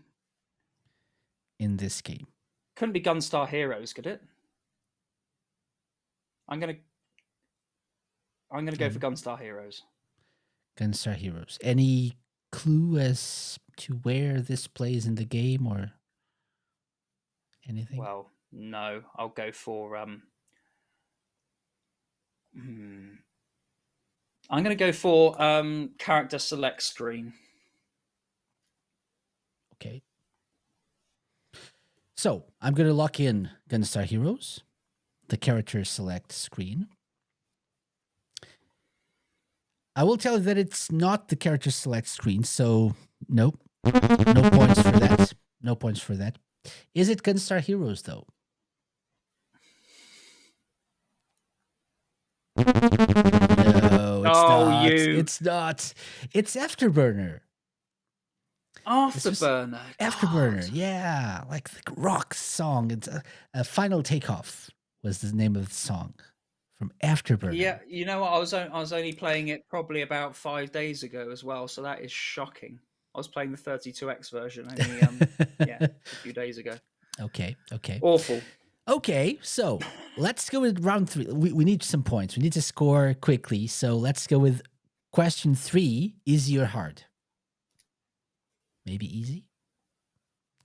in this game. Couldn't be Gunstar Heroes, could it? I'm gonna go for Gunstar Heroes. Gunstar Heroes. Any clue as to where this plays in the game or anything? Well, no, I'll go for I'm going to go for character select screen. Okay. So I'm going to lock in Gunstar Heroes, the character select screen. I will tell you that it's not the character select screen, so nope. No points for that. No points for that. Is it Gunstar Heroes, though? No, it's not. It's not. It's Afterburner. Afterburner. Afterburner, yeah, like the rock song. It's a Final Takeoff was the name of the song from Afterburner. Yeah, you know what? I was only playing it probably about 5 days ago as well, so that is shocking. I was playing the 32X version only a few days ago. Okay. Awful. Okay, so let's go with round 3. We need some points. We need to score quickly. So let's go with question 3, easy or hard? Maybe easy?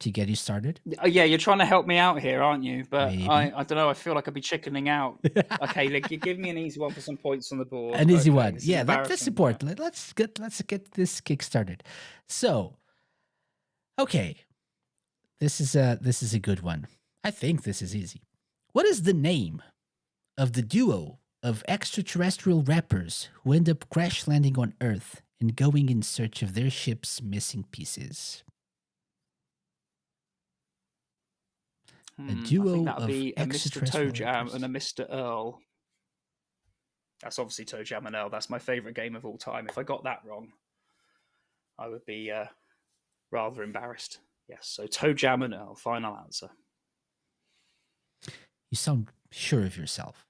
to get you started? Yeah, you're trying to help me out here, aren't you? But Maybe. I don't know. I feel like I'd be chickening out. Okay, like, you give me an easy one for some points on the board. An easy Okay, one. this is Yeah, that's embarrassing. important. Let's get this kick started. So, okay, this is a good one. I think this is easy. What is the name of the duo of extraterrestrial rappers who end up crash landing on Earth and going in search of their ship's missing pieces? A I duo think that'd of be a Mr. extraterrestrial Toe Jam rappers. and a Mr. Earl. That's obviously Toe Jam and Earl. That's my favorite game of all time. If I got that wrong, I would be rather embarrassed. Yes, so Toe Jam and Earl. Final answer. You sound sure of yourself.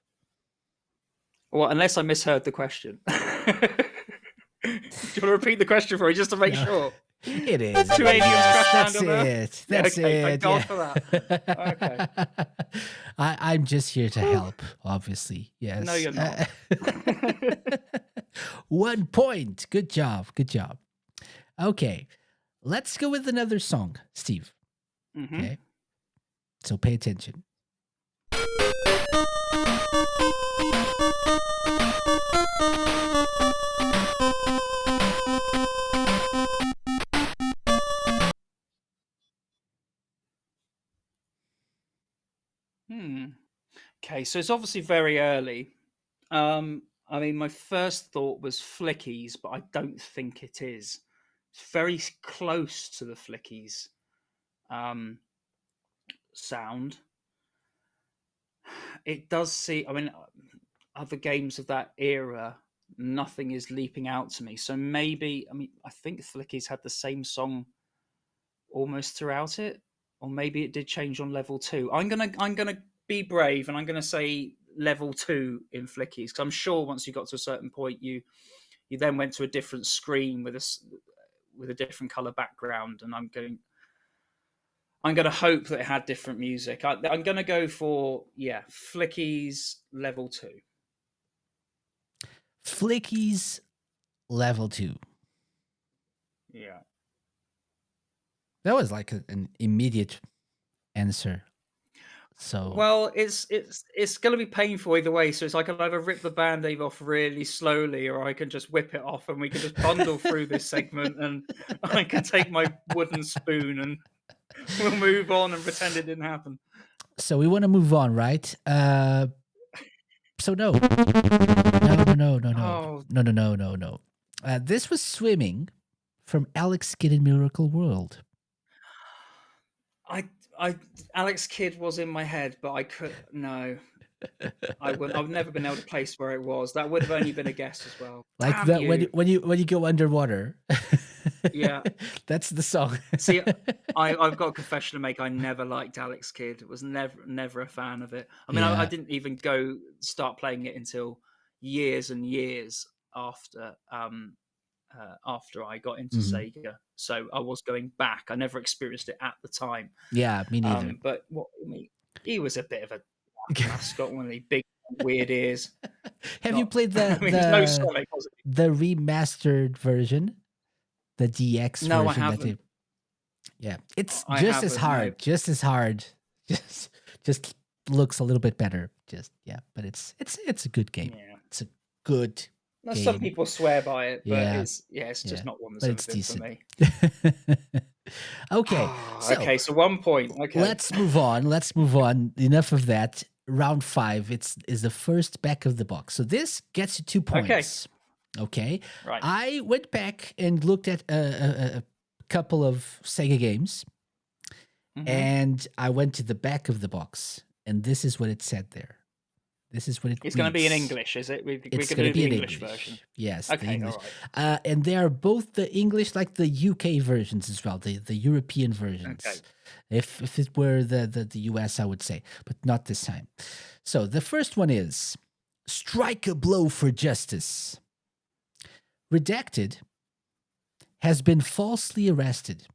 Well, unless I misheard the question. Do you want to repeat the question for me just to make sure? It is. Two aliens crash That's land on Earth? it. That's okay, it. thank God yeah. for that. Okay. I'm just here to help, obviously. Yes. No, you're not. 1 point. Good job. Good job. Okay. Let's go with another song, Steve. Mhm. Okay. So pay attention. Okay, so it's obviously very early. I mean, my first thought was Flickies, but I don't think it is. It's very close to the Flickies sound. It does see. I mean, other games of that era, nothing is leaping out to me. So maybe, I mean, I think Flickies had the same song almost throughout it, or maybe it did change on level 2. I'm gonna be brave, and I'm gonna say level 2 in Flickies, because I'm sure once you got to a certain point, you then went to a different screen with a different color background, and I'm going to hope that it had different music. I'm going to go for Flickies level 2. Flickies level 2. Yeah. That was like an immediate answer. So Well, it's going to be painful either way. So it's like I can either rip the band-aid off really slowly, or I can just whip it off, and we can just bundle through this segment, and I can take my wooden spoon and we'll move on and pretend it didn't happen. So we want to move on, right? So no. No. This was Swimming from Alex Kidd in Miracle World. Alex Kidd was in my head, but I could no. I've never been able to place where it was. That would have only been a guess as well. Like Damn that you. when you go underwater. Yeah. That's the song. See, I've got a confession to make. I never liked Alex Kidd. Was never a fan of it. I mean, Yeah. I didn't even start playing it until years and years after I got into Sega. So I was going back. I never experienced it at the time. Yeah, me neither. But he was a bit of a mascot, one of the big weird ears. Have you played the no Sonic, was it? the remastered version, the DX version? No, I haven't. Yeah, it's I just as haven't, hard. no. Just as hard. Just looks a little bit better. But it's a good game. Yeah. It's a good. Some people swear by it, but Yeah. it's just not one that's But ever it's been decent. for me. Okay. Okay, so 1 point. Okay. Let's move on. Enough of that. Round 5 is the first back of the box. So this gets you 2 points. Okay. Right. I went back and looked at a couple of Sega games, and I went to the back of the box, and this is what it said there. This is what It's going to be in reads. English, is it? We're It's going to do be the in English version. Yes, Okay, the English. all right. And they are both the English, like the UK versions as well, the European versions. Okay. If it were the US, I would say, but not this time. So the first one is Strike a Blow for Justice. Redacted has been falsely arrested.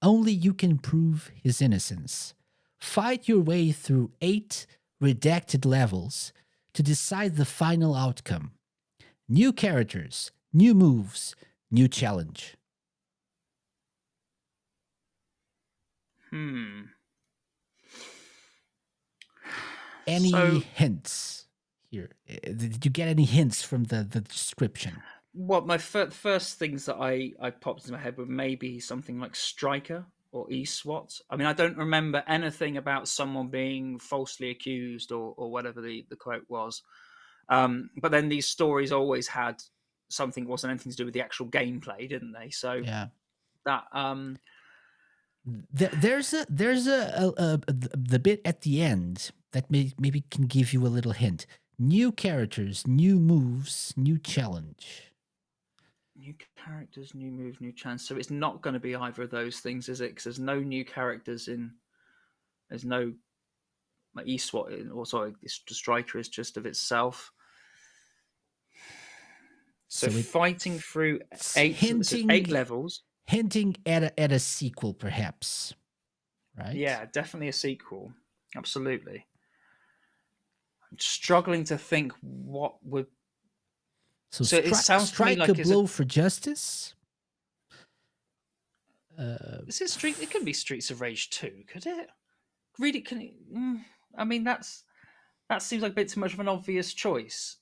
Only you can prove his innocence. Fight your way through 8 redacted levels to decide the final outcome. New characters, new moves, new challenge. Any So, hints here? Did you get any hints from the description? what my first things that I popped into my head were maybe something like Striker or eSWAT. I mean, I don't remember anything about someone being falsely accused or whatever the quote was. But then these stories always had something wasn't anything to do with the actual gameplay, didn't they? So Yeah. that There's the bit at the end that maybe can give you a little hint. New characters, new moves, new challenge. new characters, new move, new chance. So it's not going to be either of those things, is it? Because there's no new characters in. There's no like eSWAT or sorry, the Striker is just of itself. So So fighting through it's eight, so this is 8 levels. hinting at a sequel, perhaps. Right? Yeah, definitely a sequel. Absolutely. I'm struggling to think what would. So It sounds to me strike a like blow for justice. is it Street? It couldn't be Streets of Rage 2, could it? Read it. Can it? I mean, that seems like a bit too much of an obvious choice.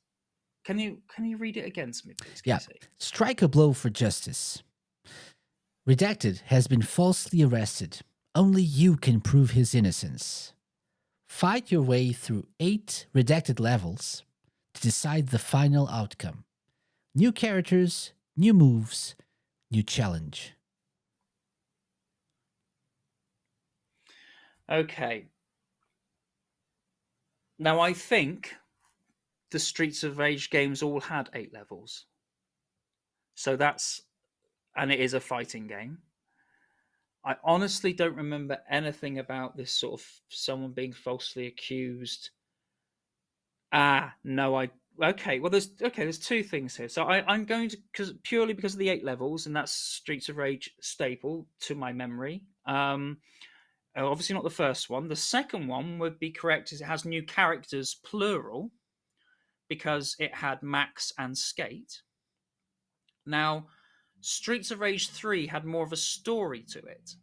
Can you read it again to me, please, Yeah, Casey? strike a blow for justice. Redacted has been falsely arrested. Only you can prove his innocence. Fight your way through 8 redacted levels to decide the final outcome. New characters, new moves, new challenge. Okay. Now I think the Streets of Rage games all had 8 levels, so and it is a fighting game. I honestly don't remember anything about this sort of someone being falsely accused. No, I okay. Well, there's 2 things here. So I'm going to because of the 8 levels, and that's Streets of Rage staple to my memory. Obviously not the first one. The second one would be correct, as it has new characters plural because it had Max and Skate. Now, Streets of Rage 3 had more of a story to it.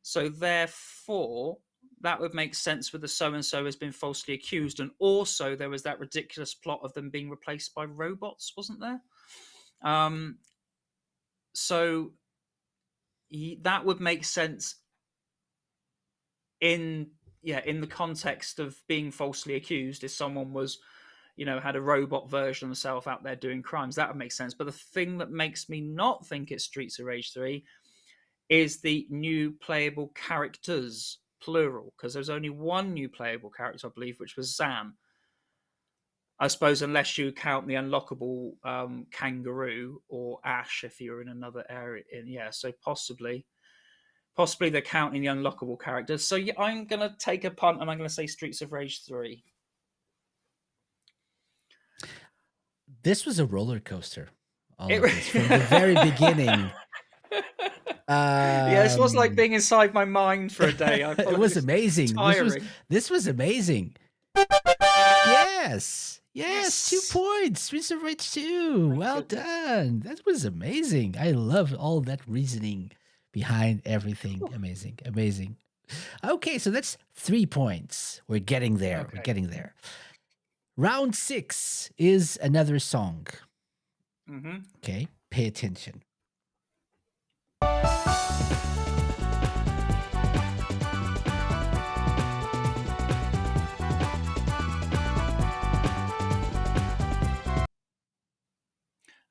So therefore, that would make sense with the so and so has been falsely accused, and also there was that ridiculous plot of them being replaced by robots, wasn't there? So that would make sense in the context of being falsely accused. If someone was, had a robot version of themselves out there doing crimes, that would make sense. But the thing that makes me not think it's Streets of Rage 3 is the new playable characters, plural, because there's only one new playable character, I believe, which was Zan. I suppose unless you count the unlockable kangaroo or Ash if you're in another area. So possibly they're counting the unlockable characters. So yeah, I'm going to take a punt and I'm going to say Streets of Rage 3. This was a roller coaster. All of this from the very beginning. Yeah, this was like being inside my mind for a day. It was amazing. This was amazing. Yes, 2 points. Streets of Rage 2. Well done. That was amazing. I love all that reasoning behind everything. Amazing. Okay, so that's 3 points. We're getting there. Okay. We're getting there. Round 6 is another song. Mm-hmm. Okay, pay attention.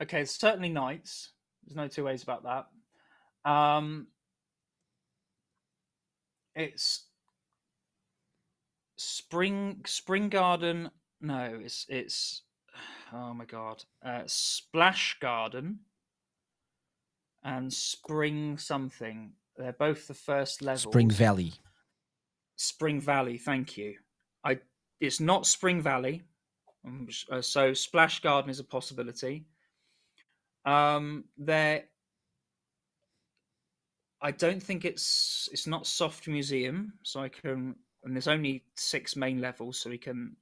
Okay, it's certainly Knights. There's no 2 ways about that. It's Spring Garden. No, it's oh my god, Splash Garden and Spring something. They're both the first levels. Spring Valley. Spring Valley. Thank you. It's not Spring Valley. So Splash Garden is a possibility. I don't think it's not Soft Museum, so and there's only 6 main levels, so we can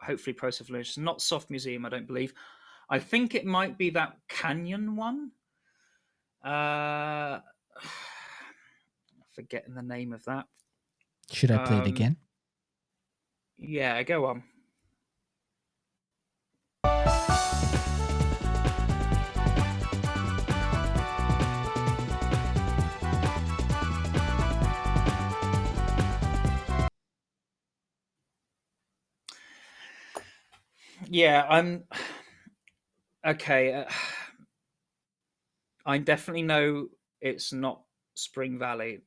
hopefully process Lounge. It's not Soft Museum, I don't believe. I think it might be that Canyon one. I forgetting the name of that. Should I play it again? Yeah, go on. Yeah, I'm okay. I definitely know it's not Spring Valley,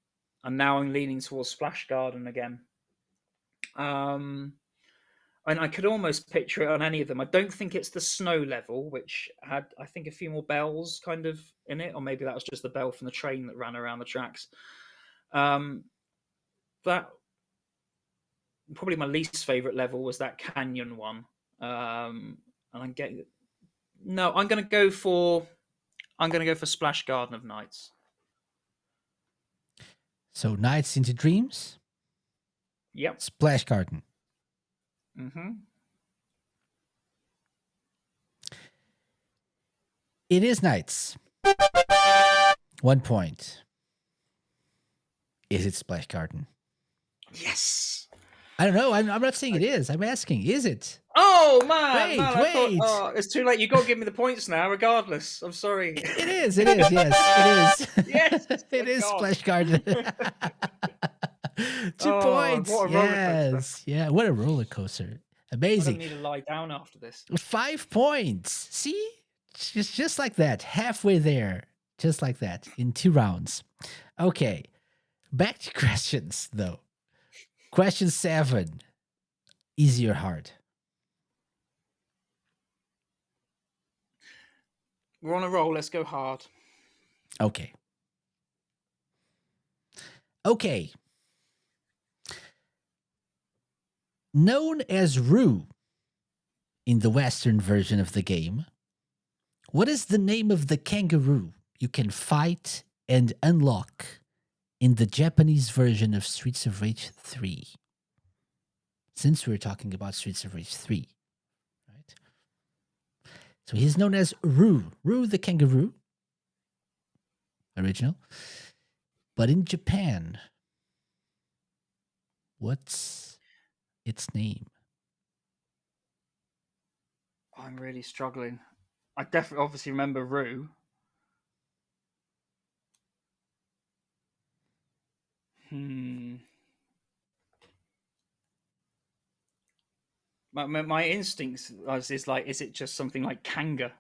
and now I'm leaning towards Splash Garden again. And I could almost picture it on any of them. I don't think it's the snow level, which had, I think, a few more bells kind of in it, or maybe that was just the bell from the train that ran around the tracks. That probably my least favorite level was that canyon one. And I'm getting no. I'm going to go for Splash Garden of Nights. So Nights into Dreams, Yep. Splash Garden. Mm-hmm. It is Nights. 1 point. Is it Splash Garden? Yes. I don't know. I'm not saying it is. I'm asking, is it? Oh man! Wait, man, I thought, wait. oh, it's too late. You got to give me the points now, regardless. I'm sorry. It is. It is. Yes, it is. Yes, it thank is God. Splash Garden. 2 points. What a roller Yes. coaster. Yeah. What a roller coaster. I Amazing. don't need to lie down after this. 5 points. See? Just like that. Halfway there. Just like that. In 2 rounds. Okay. Back to questions, though. Question 7. Easy or hard? We're on a roll. Let's go hard. Okay. Okay. Known as Rue in the Western version of the game, what is the name of the kangaroo you can fight and unlock in the Japanese version of Streets of Rage 3? Since we're talking about Streets of Rage 3, right? So he's known as Rue the kangaroo, original. But in Japan, what's its name? I'm really struggling. I definitely, obviously, remember Rue. My instincts is like, is it just something like Kanga?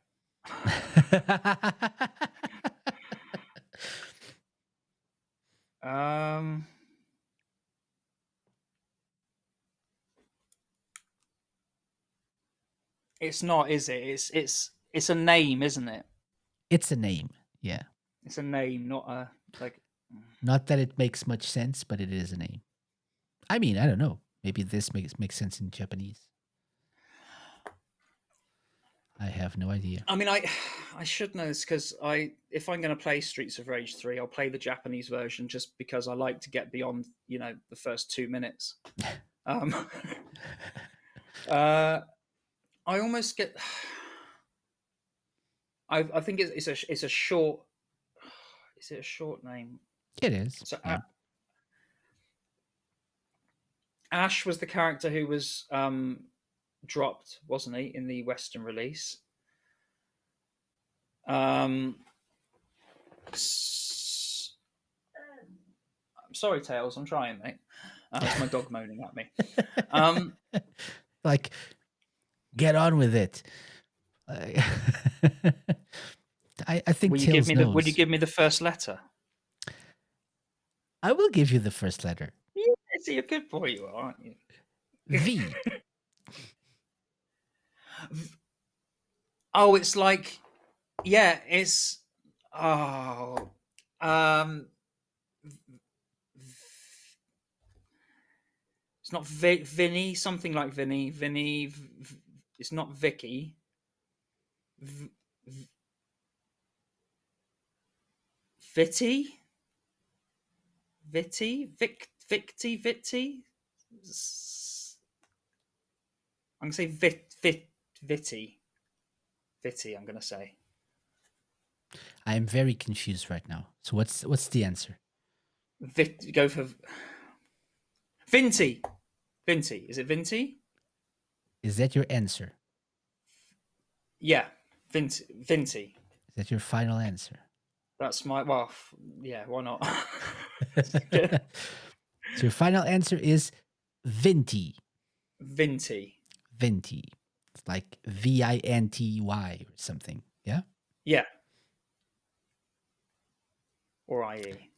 It's not, is it? It's a name, isn't it? It's a name, yeah. It's a name, not a like. Not that it makes much sense, but it is a name. I mean, I don't know. Maybe this makes sense in Japanese. I have no idea. I mean, I should know this because if I'm going to play Streets of Rage 3, I'll play the Japanese version just because I like to get beyond, the first 2 minutes. I almost get. I think it's a short. Is it a short name? It is. So yeah. Ash was the character who was dropped, wasn't he, in the Western release? I'm sorry, Tails. I'm trying, mate. It's my dog moaning at me. Like, get on with it. I think Tails knows. Would you give me the first letter? I will give you the first letter. Yeah, see, you're a good boy, you are, aren't you? V. Oh, it's like, yeah, it's it's not Vinny, something like Vinny. It's not Vicky. Vitty. I'm gonna say Vitty. Vitty, I'm gonna say. I am very confused right now. So what's the answer? Go for Vinti. Vinti. Is it Vinti? Is that your answer? Yeah, Vinti. Vinti. Is that your final answer? That's my yeah. Why not? So your final answer is Vinti. Vinti. Vinti. It's like Vinty or something. Yeah. Yeah. Or IE.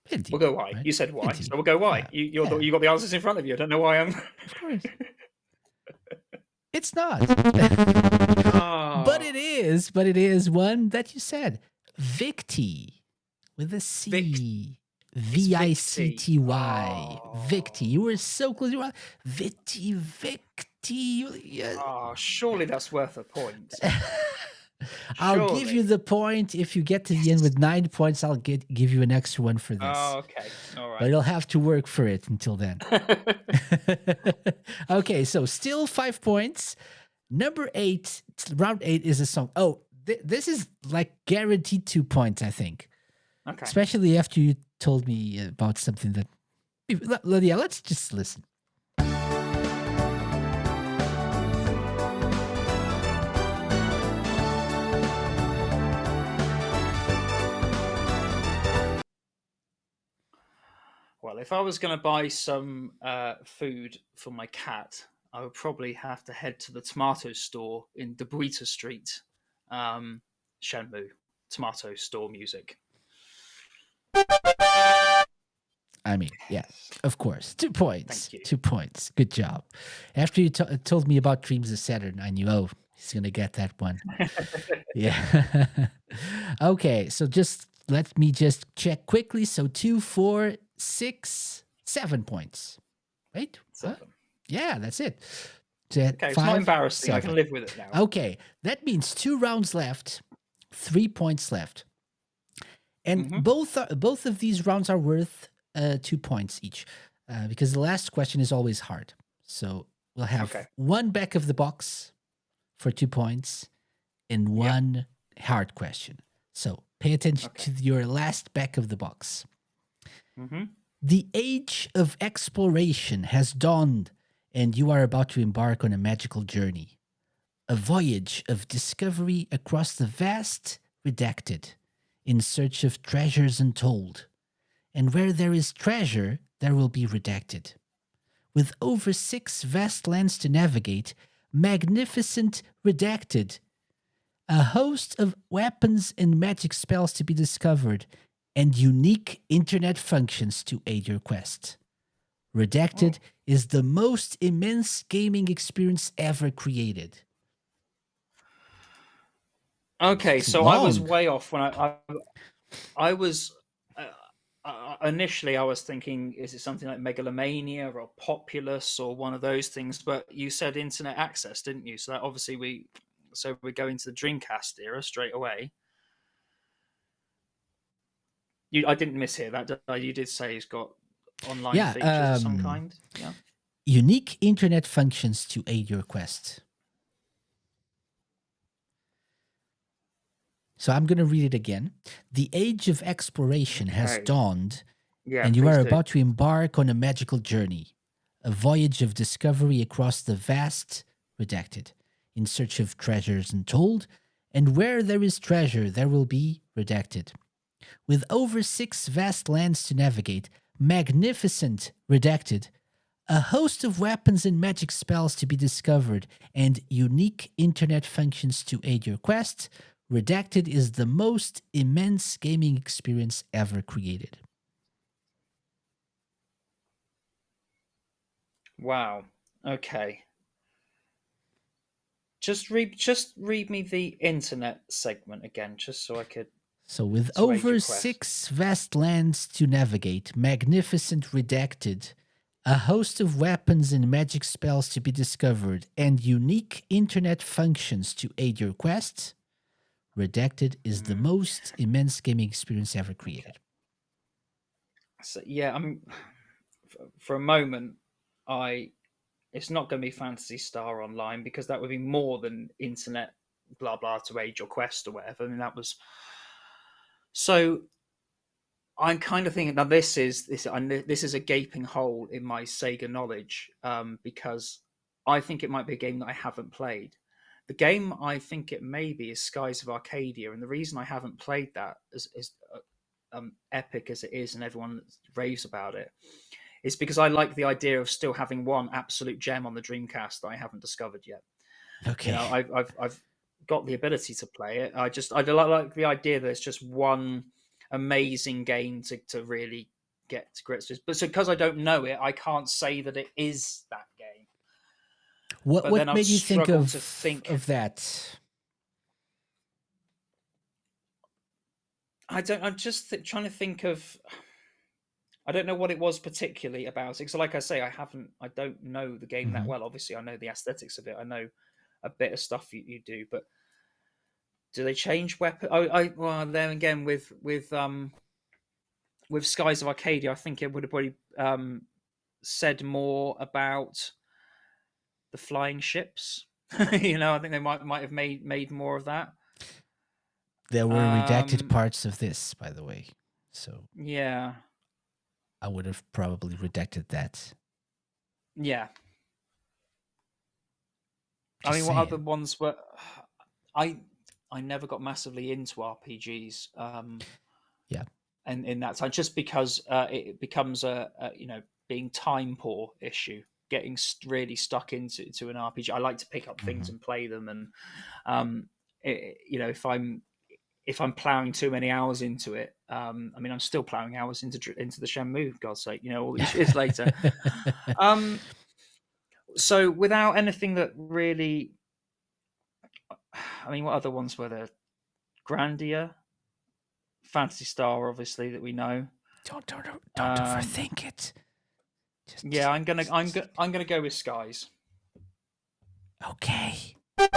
Vinti. We'll go Y. Right? You said Y, Vinti. so we'll go Y. Yeah. You got the answers in front of you. I don't know why I'm. Of course. It's not. Oh. But it is. But it is one that you said. Victy with a C. Victy. Oh. Victy. You were so close. You were Victy. Yeah. Oh, surely that's worth a point. I'll give you the point if you get to the end with 9 points. I'll give you an extra one for this. Oh, okay. All right. But you'll have to work for it until then. Okay, so still 5 points. Number 8, round 8 is a song. Oh, this is like guaranteed 2 points, I think. Okay. Especially after you told me about something that. Yeah, let's just listen. Well, if I was going to buy some food for my cat, I would probably have to head to the tomato store in De Buita Street. Shenmue, tomato store music. I mean, yeah, of course. 2 points. Thank you. 2 points. Good job. After you told me about Dreams of Saturn, I knew, oh, he's going to get that one. Yeah. Okay, so let me just check quickly. So 2, 4, 6, 7 points. Right? 7. Huh? Yeah, that's it. Okay, it's not embarrassing. 7. I can live with it now. Okay, that means 2 rounds left, 3 points left. And both of these rounds are worth 2 points each, because the last question is always hard. So we'll have one back of the box for 2 points and one hard question. So pay attention to your last back of the box. The age of exploration has dawned, and you are about to embark on a magical journey. A voyage of discovery across the vast redacted, in search of treasures untold. And where there is treasure, there will be redacted. With over 6 vast lands to navigate, magnificent redacted, a host of weapons and magic spells to be discovered, and unique internet functions to aid your quest. Redacted is the most immense gaming experience ever created. Okay, It's so long. I was way off when I was initially I was thinking, is it something like Megalomania or Populous or one of those things? But you said internet access, didn't you? So that obviously we're going to the Dreamcast era straight away. I didn't mishear that, did I? You did say it's got online features of some kind. Yeah. Unique internet functions to aid your quest. So I'm going to read it again. The age of exploration has dawned, and you are about to embark on a magical journey, a voyage of discovery across the vast redacted, in search of treasures untold, and where there is treasure, there will be redacted. With over 6 vast lands to navigate, magnificent redacted, a host of weapons and magic spells to be discovered, and unique internet functions to aid your quest, redacted is the most immense gaming experience ever created. Wow. Okay. Just read me the internet segment again, just so I could. So with over 6 vast lands to navigate, magnificent redacted, a host of weapons and magic spells to be discovered, and unique internet functions to aid your quest, redacted is the most immense gaming experience ever created. So, yeah, for a moment, it's not going to be Phantasy Star Online, because that would be more than internet blah blah to aid your quest or whatever. I mean, that was so. I'm kind of thinking now. This is a gaping hole in my Sega knowledge, because I think it might be a game that I haven't played. The game I think it may be is Skies of Arcadia, and the reason I haven't played that, is epic as it is, and everyone raves about it, is because I like the idea of still having one absolute gem on the Dreamcast that I haven't discovered yet. You Okay. know, I've got the ability to play it. I like the idea that it's just one amazing game to really get to grips with. But so because I don't know it, I can't say that it is that game. But then What I've made you think struggled to think. of that? I don't. I'm just trying to think of. I don't know what it was particularly about it. So, like I say, I don't know the game that Mhm. well. Obviously, I know the aesthetics of it. I know a bit of stuff you do, but do they change weapon? Well, then again, with Skies of Arcadia, I think it would have probably said more about the flying ships. You know, I think they might have made more of that. There were redacted Um, parts of this, by the way. So yeah, I would have probably redacted that. yeah. I Just mean, what other saying. ones were? I I never got massively into RPGs. Yeah. And in that time, just because it becomes a being time poor issue, getting really stuck into an RPG. I like to pick up things Mhm. and play them, and if I'm plowing too many hours into it, I mean, I'm still plowing hours into the Shenmue. God's sake, all these years later. Um, so without anything that really, I mean, what other ones were there? Grandia, Fantasy Star, obviously that we know. Don't Um, overthink it. yeah, I'm gonna go with Skies. Okay. Oh,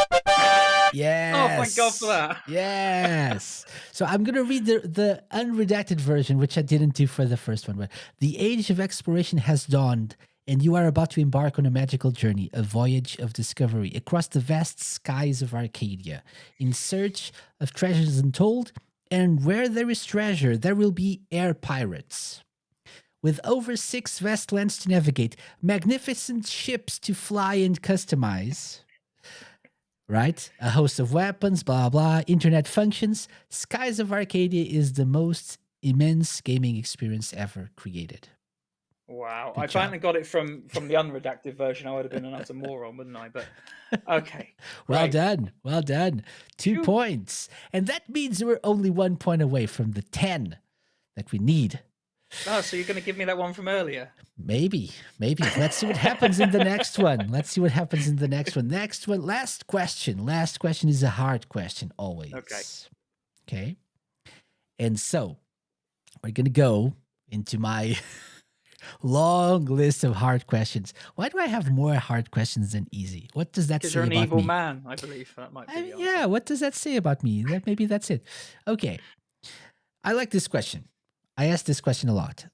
thank God for Yes. that. Yes. So I'm going to read the unredacted version, which I didn't do for the first one. But the age of exploration has dawned, and you are about to embark on a magical journey, a voyage of discovery across the vast skies of Arcadia, in search of treasures untold. And where there is treasure, there will be air pirates. With over 6 vast lands to navigate, magnificent ships to fly and customize, right? A host of weapons, blah, blah, internet functions. Skies of Arcadia is the most immense gaming experience ever created. Wow, I Good job. finally got it from the unredacted version. I would have been an utter moron, wouldn't I? But okay, Well great. done. Well done. 2 Phew. points. And that means we're only 1 point away from the 10 that we need. Oh, so you're going to give me that one from earlier? Maybe. Let's see what happens in the next one. Next one. Last question. Last question is a hard question, always. Okay. Okay. And so we're going to go into my long list of hard questions. Why do I have more hard questions than easy? What does that Because say you're an about evil me? man, I believe that might be the answer. Yeah, what does that say about me? Maybe that's it. Okay. I like this question. I ask this question a lot.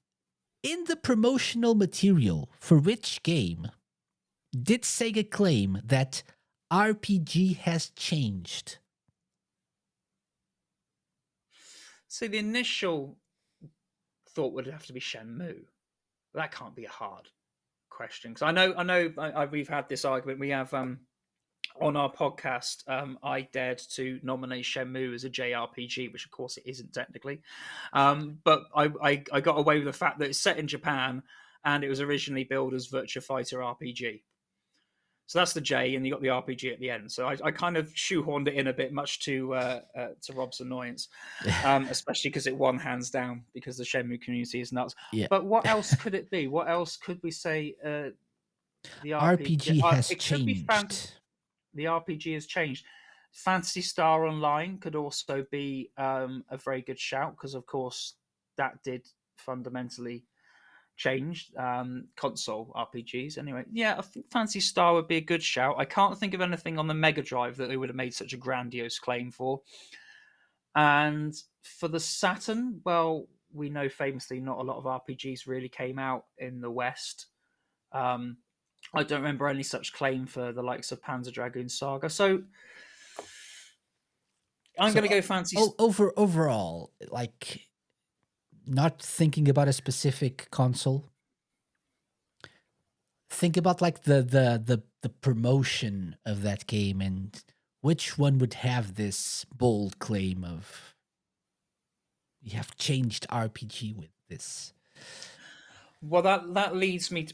In the promotional material for which game did Sega claim that RPG has changed? So the initial thought would have to be Shenmue. That can't be a hard question because we've had this argument. We have on our podcast, I dared to nominate Shenmue as a JRPG, which of course it isn't technically. But I got away with the fact that it's set in Japan and it was originally billed as Virtua Fighter RPG. So that's the J, and you got the RPG at the end. So I kind of shoehorned it in a bit, much to Rob's annoyance, especially because it won hands down because the Shenmue community is nuts. Yeah. But what else could it be? What else could we say? The RPG. RPG has It could be changed. the RPG has changed. Fantasy Star Online could also be a very good shout because, of course, that did fundamentally change console RPGs. Anyway, yeah, I think Fantasy Star would be a good shout. I can't think of anything on the Mega Drive that they would have made such a grandiose claim for. And for the Saturn, well, we know famously not a lot of RPGs really came out in the West. I don't remember any such claim for the likes of Panzer Dragoon Saga. So I'm going to go Fantasy. Overall, like not thinking about a specific console. Think about like the promotion of that game and which one would have this bold claim of we have changed RPG with this. Well, that leads me to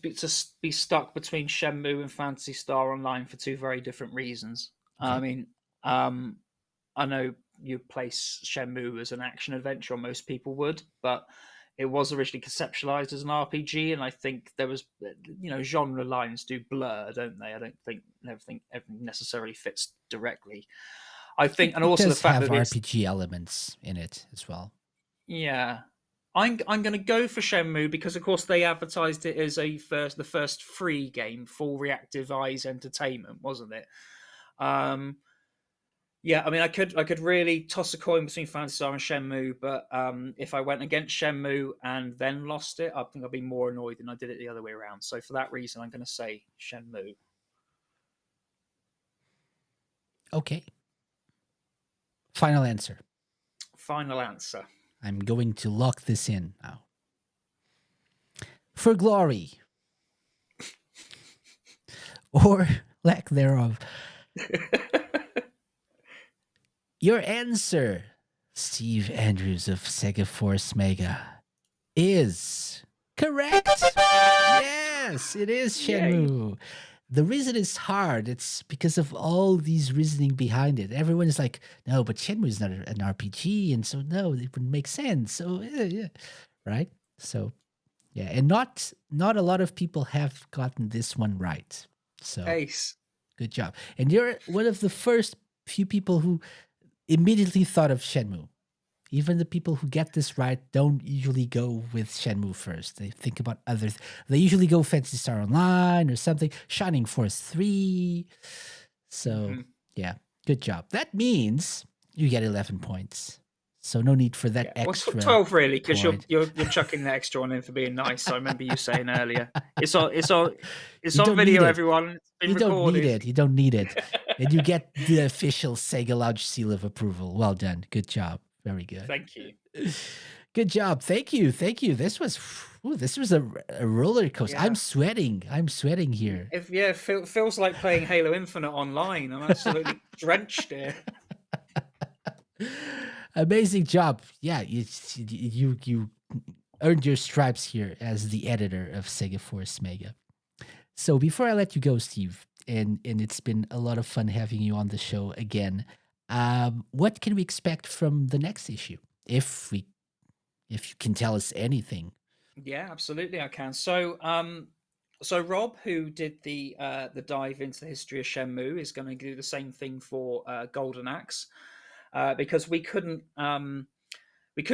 be stuck between Shenmue and Fantasy Star Online for two very different reasons. I Okay. mean, I know you place Shenmue as an action adventure, or most people would, but it was originally conceptualized as an RPG, and I think there was, genre lines do blur, don't they? I don't think everything necessarily fits directly. I think, and It also the does fact have that it's RPG elements in it as well. yeah. I'm going to go for Shenmue because, of course, they advertised it as the first free game, full Reactive Eyes Entertainment, wasn't it? Um, yeah, I mean, I could really toss a coin between Phantasy Star and Shenmue, but if I went against Shenmue and then lost it, I think I'd be more annoyed than I did it the other way around. So for that reason, I'm going to say Shenmue. Okay. Final answer. Final answer. I'm going to lock this in now. For glory or lack thereof. Your answer, Steve Andrews of SEGA Force Mega, is correct. Yes, it is Yay! Shenmue. The reason it's hard, it's because of all these reasoning behind it. Everyone is like, no, but Shenmue is not an RPG, and so no, it wouldn't make sense. So yeah, right? So yeah, and not a lot of people have gotten this one right. So Ace. good job. And you're one of the first few people who immediately thought of Shenmue. Even the people who get this right don't usually go with Shenmue first. They think about others. They usually go Fantasy Star Online or something. Shining Force 3. So, Hmm. yeah, good job. That means you get 11 points. So no need for that Yeah, well, extra 12 really, because you're point. you're chucking the extra one in for being nice. I remember you saying earlier. It's You on don't need video, it. everyone. It's been You don't need recorded. it. You don't need it. And you get the official Sega Lounge seal of approval. Well done. Good job. Very good. Thank you. Good job. Thank you. Thank you. This was a roller coaster. Yeah. I'm sweating. I'm sweating here. If yeah, feels like playing Halo Infinite online. I'm absolutely drenched here. Amazing job. Yeah, you earned your stripes here as the editor of Sega Force Mega. So before I let you go, Steve, and it's been a lot of fun having you on the show again. What can we expect from the next issue? If you can tell us anything. Yeah, absolutely, I can. So Rob, who did the dive into the history of Shenmue, is going to do the same thing for Golden Axe, because we couldn't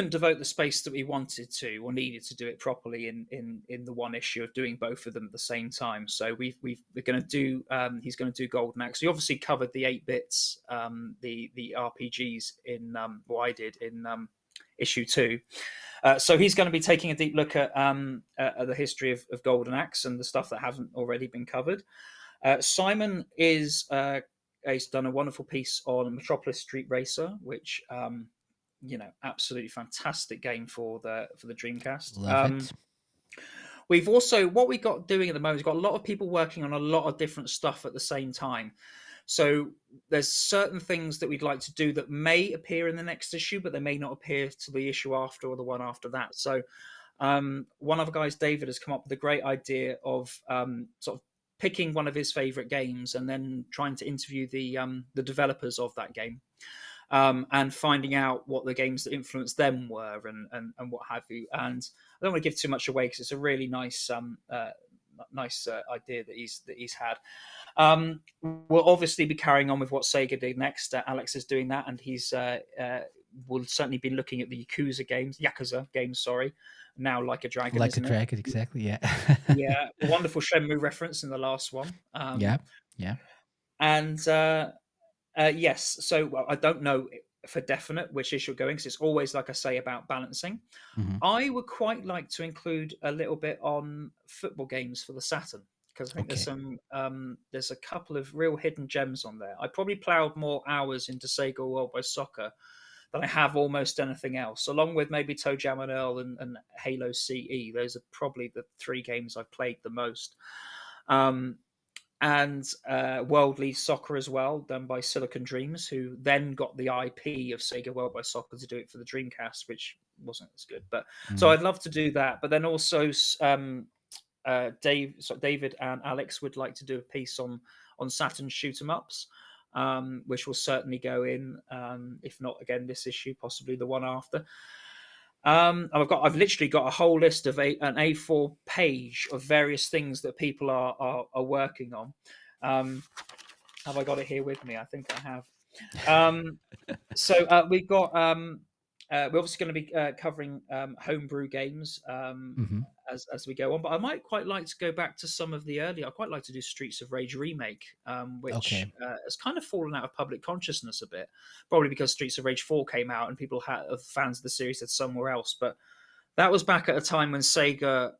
devote the space that we wanted to or needed to do it properly in the one issue of doing both of them at the same time. So we're going to do he's going to do Golden Axe. We obviously covered the 8 bits, the RPGs in what I did in issue 2. So he's going to be taking a deep look at the history of Golden Axe and the stuff that hasn't already been covered. Simon has done a wonderful piece on Metropolis Street Racer, which absolutely fantastic game for the Dreamcast. Love it. We've also what we got doing at the moment. We've got a lot of people working on a lot of different stuff at the same time. So there's certain things that we'd like to do that may appear in the next issue, but they may not appear to the issue after or the one after that. So one of the guys, David, has come up with a great idea of sort of picking one of his favorite games and then trying to interview the developers of that game. And finding out what the games that influenced them were and what have you. And I don't want to give too much away because it's a really nice idea that he's had. We'll obviously be carrying on with what Sega did next. Alex is doing that, and he's will certainly be looking at the Yakuza games. Sorry, now Like a Dragon, Like a isn't it? dragon, exactly. Yeah. Yeah, wonderful Shenmue reference in the last one. Yeah. Yeah. And yes, so well, I don't know for definite which issue you're going because it's always, like I say, about balancing. Mhm. I would quite like to include a little bit on football games for the Saturn because I think Okay. there's a couple of real hidden gems on there. I probably ploughed more hours into Sega Worldwide Soccer than I have almost anything else, along with maybe Toe Jam and Earl and Halo CE. Those are probably the 3 games I've played the most. And World League Soccer as well, done by Silicon Dreams, who then got the IP of Sega World by Soccer to do it for the Dreamcast, which wasn't as good. But so Mm. I'd love to do that. But then also, David and Alex would like to do a piece on Saturn shoot 'em ups, which will certainly go in. If not again this issue, possibly the one after. I've literally got a whole list of an A4 page of various things that people are working on. Have I got it here with me? I think I have. So we've got we're obviously going to be covering homebrew games Hmm. as we go on, but I might quite like to go back to some of the earlier. I quite like to do Streets of Rage remake, which Okay. has kind of fallen out of public consciousness a bit, probably because Streets of Rage 4 came out and people fans of the series had somewhere else. But that was back at a time when Sega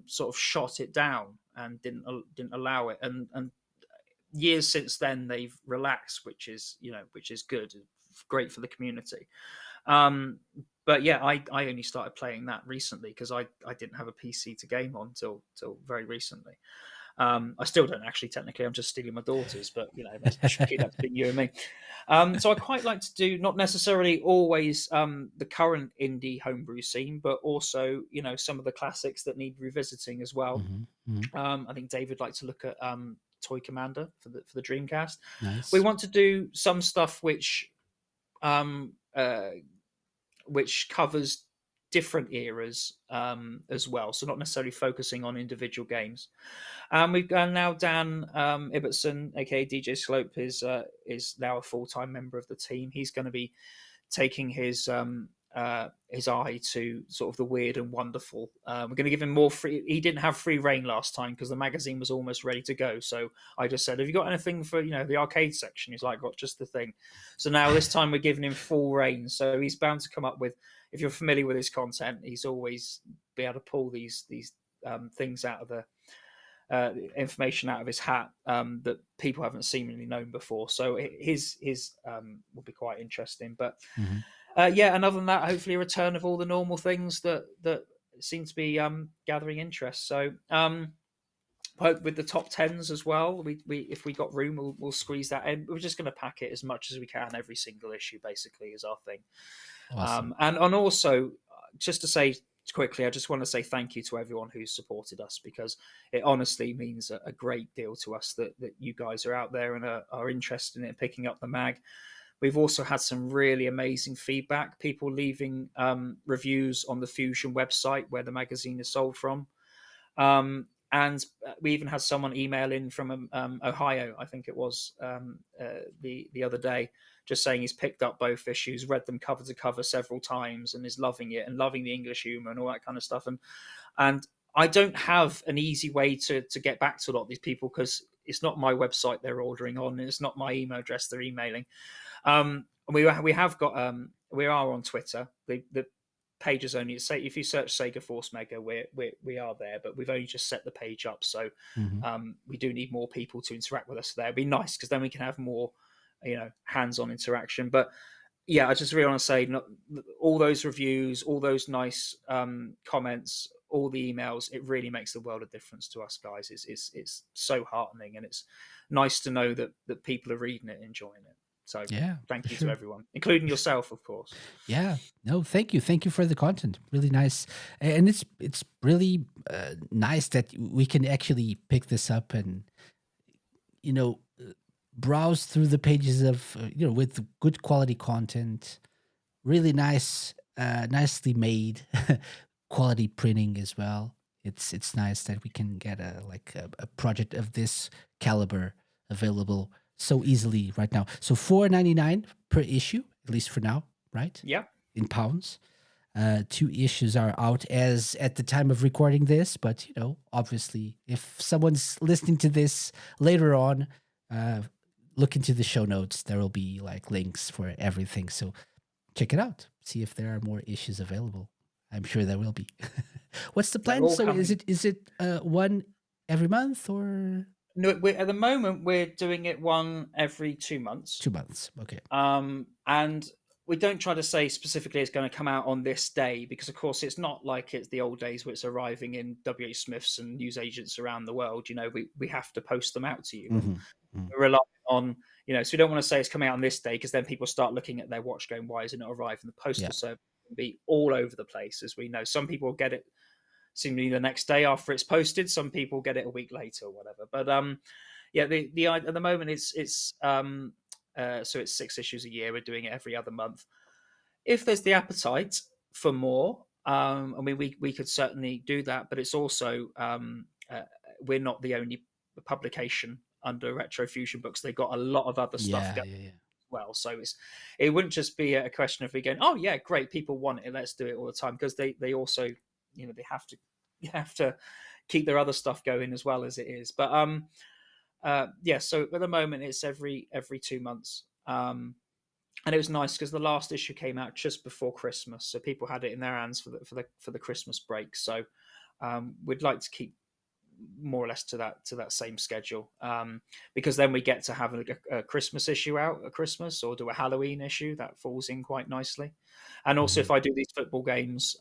sort of shot it down and didn't allow it, and years since then they've relaxed, which is good, great for the community. Um, but yeah, I only started playing that recently because I didn't have a PC to game on till very recently. I still don't actually technically. I'm just stealing my daughter's, but that's tricky. That's been you and me. So I quite like to do not necessarily always the current indie homebrew scene, but also some of the classics that need revisiting as well. Hmm. Hmm. I think David liked to look at Toy Commander for the Dreamcast. We Nice. want to do some stuff um, uh, which covers different eras as well, so not necessarily focusing on individual games. We've got now Dan Ibbotson, aka DJ Slope, is now a full-time member of the team. He's going to be taking his eye to sort of the weird and wonderful. We're going to give him more free. He didn't have free reign last time because the magazine was almost ready to go. So I just said, "Have you got anything for the arcade section?" He's like, "Got just the thing." So now this time we're giving him full reign. So he's bound to come up with. If you're familiar with his content, he's always be able to pull these things out of the information out of his hat that people haven't seemingly known before. So his will be quite interesting. But Hmm. yeah, and other than that, hopefully a return of all the normal things that seem to be gathering interest. So hope with the top tens as well. We if we got room, we'll squeeze that in. We're just going to pack it as much as we can every single issue. Basically, is our thing. Awesome. And also, just to say quickly, I just want to say thank you to everyone who's supported us because it honestly means a great deal to us that you guys are out there and are interested in it, picking up the mag. We've also had some really amazing feedback, people leaving reviews on the Fusion website where the magazine is sold from. And we even had someone email in from Ohio, I think it was the other day, just saying he's picked up both issues, read them cover to cover several times, and is loving it and loving the English humor and all that kind of stuff. And I don't have an easy way to get back to a lot of these people because it's not my website they're ordering on, and it's not my email address they're emailing. We have got we are on Twitter. The page is only say if you search Sega Force Mega, we are there, but we've only just set the page up, so Hmm. we do need more people to interact with us there. It'd be nice because then we can have more hands-on interaction. But yeah, I just really want to say all those reviews, all those nice comments, all the emails, it really makes the world of difference to us guys. It's so heartening, and it's nice to know that people are reading it and enjoying it. So Yeah, thank for you to sure. everyone, including yourself, of course. Yeah. No, thank you. Thank you for the content. Really nice. And it's really nice that we can actually pick this up and you know browse through the pages of with good quality content. Really nice, nicely made, quality printing as well. It's nice that we can get a project of this caliber available so easily right now. So $4.99 per issue, at least for now, right? Yeah, In pounds. 2 issues are out as at the time of recording this, but obviously, if someone's listening to this later on, uh, look into the show notes. There will be like links for everything. So check it out. See if there are more issues available. I'm sure there will be. What's the they're plan? all So is coming. it one every month or No, at the moment we're doing it one every 2 months. 2 months? Okay. And we don't try to say specifically it's going to come out on this day, because of course it's not like it's the old days where it's arriving in WH Smiths and newsagents around the world. We have to post them out to you, and Mhm. Mhm. we're relying on, so we don't want to say it's coming out on this day, because then people start looking at their watch going, why isn't it arrived? And the Yeah. postal service can be all over the place, as we know. Some people get it seemingly the next day after it's posted, some people get it a week later or whatever. But yeah, the at the moment it's so it's 6 issues a year. We're doing it every other month. If there's the appetite for more, I mean, we could certainly do that. But it's also we're not the only publication under Retrofusion Books. They've got a lot of other stuff Yeah. going Yeah. Yeah. as well. So it wouldn't just be a question of we going, oh yeah, great, people want it, let's do it all the time, because they also, they have to keep their other stuff going as well as it is. But yeah, so at the moment it's every 2 months. And it was nice because the last issue came out just before Christmas, so people had it in their hands for the Christmas break. So we'd like to keep more or less to that same schedule, because then we get to have a Christmas issue out at Christmas, or do a Halloween issue that falls in quite nicely. And also, Mhm. if I do these football games,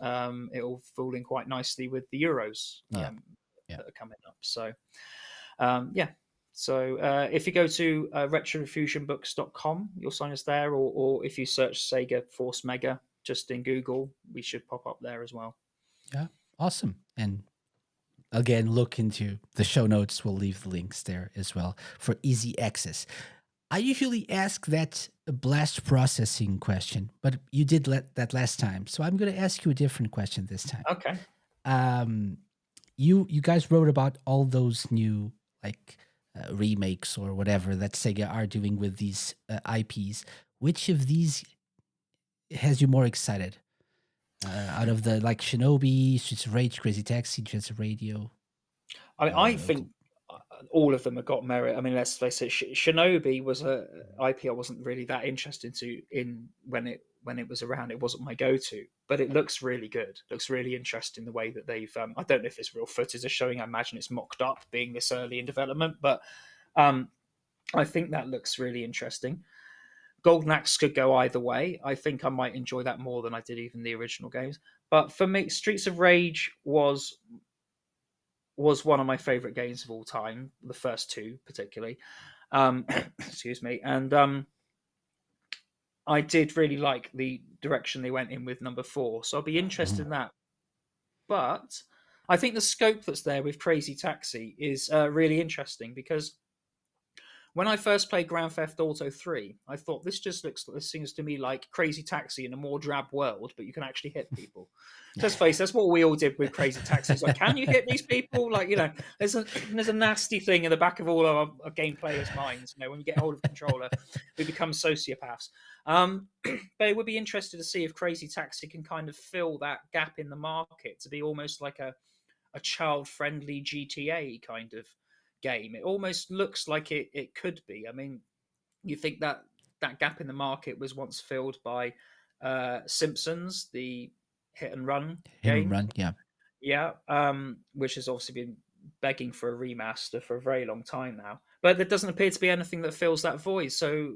it'll fall in quite nicely with the Euros Yeah. Yeah. that are coming up. So yeah. So if you go to retrofusionbooks.com, you'll find us there, or if you search Sega Force Mega just in Google, we should pop up there as well. Yeah. Awesome. And again, look into the show notes. We'll leave the links there as well for easy access. I usually ask that blast processing question, but you did let that last time. So I'm going to ask you a different question this time. Okay. You guys wrote about all those new like remakes or whatever that Sega are doing with these IPs. Which of these has you more excited? Out of the like Shinobi, Streets of Rage, Crazy Taxi, Jets of Radio. I think all of them have got merit. I mean, let's face it, Shinobi was a IP I wasn't really that interested in when it was around. It wasn't my go-to, but it looks really good. It looks really interesting the way that they've. I don't know if it's real footage they're showing. I imagine it's mocked up, being this early in development, but I think that looks really interesting. Golden Axe could go either way. I think I might enjoy that more than I did even the original games. But for me, Streets of Rage was one of my favorite games of all time. The first two, particularly. Excuse me, and I did really like the direction they went in with number 4. So I'll be interested in that. But I think the scope that's there with Crazy Taxi is really interesting, because when I first played Grand Theft Auto 3, I thought this seems to me like Crazy Taxi in a more drab world, but you can actually hit people. Let's face it, that's what we all did with Crazy Taxi. It's like, can you hit these people? Like, there's a nasty thing in the back of all our game players' minds. When you get hold of a controller, we become sociopaths. But it would be interesting to see if Crazy Taxi can kind of fill that gap in the market to be almost like a child-friendly GTA kind of game. It almost looks like it could be. I mean, you think that gap in the market was once filled by Simpsons, the hit and run Hit and game. run, yeah. Yeah, which has obviously been begging for a remaster for a very long time now. But there doesn't appear to be anything that fills that void. So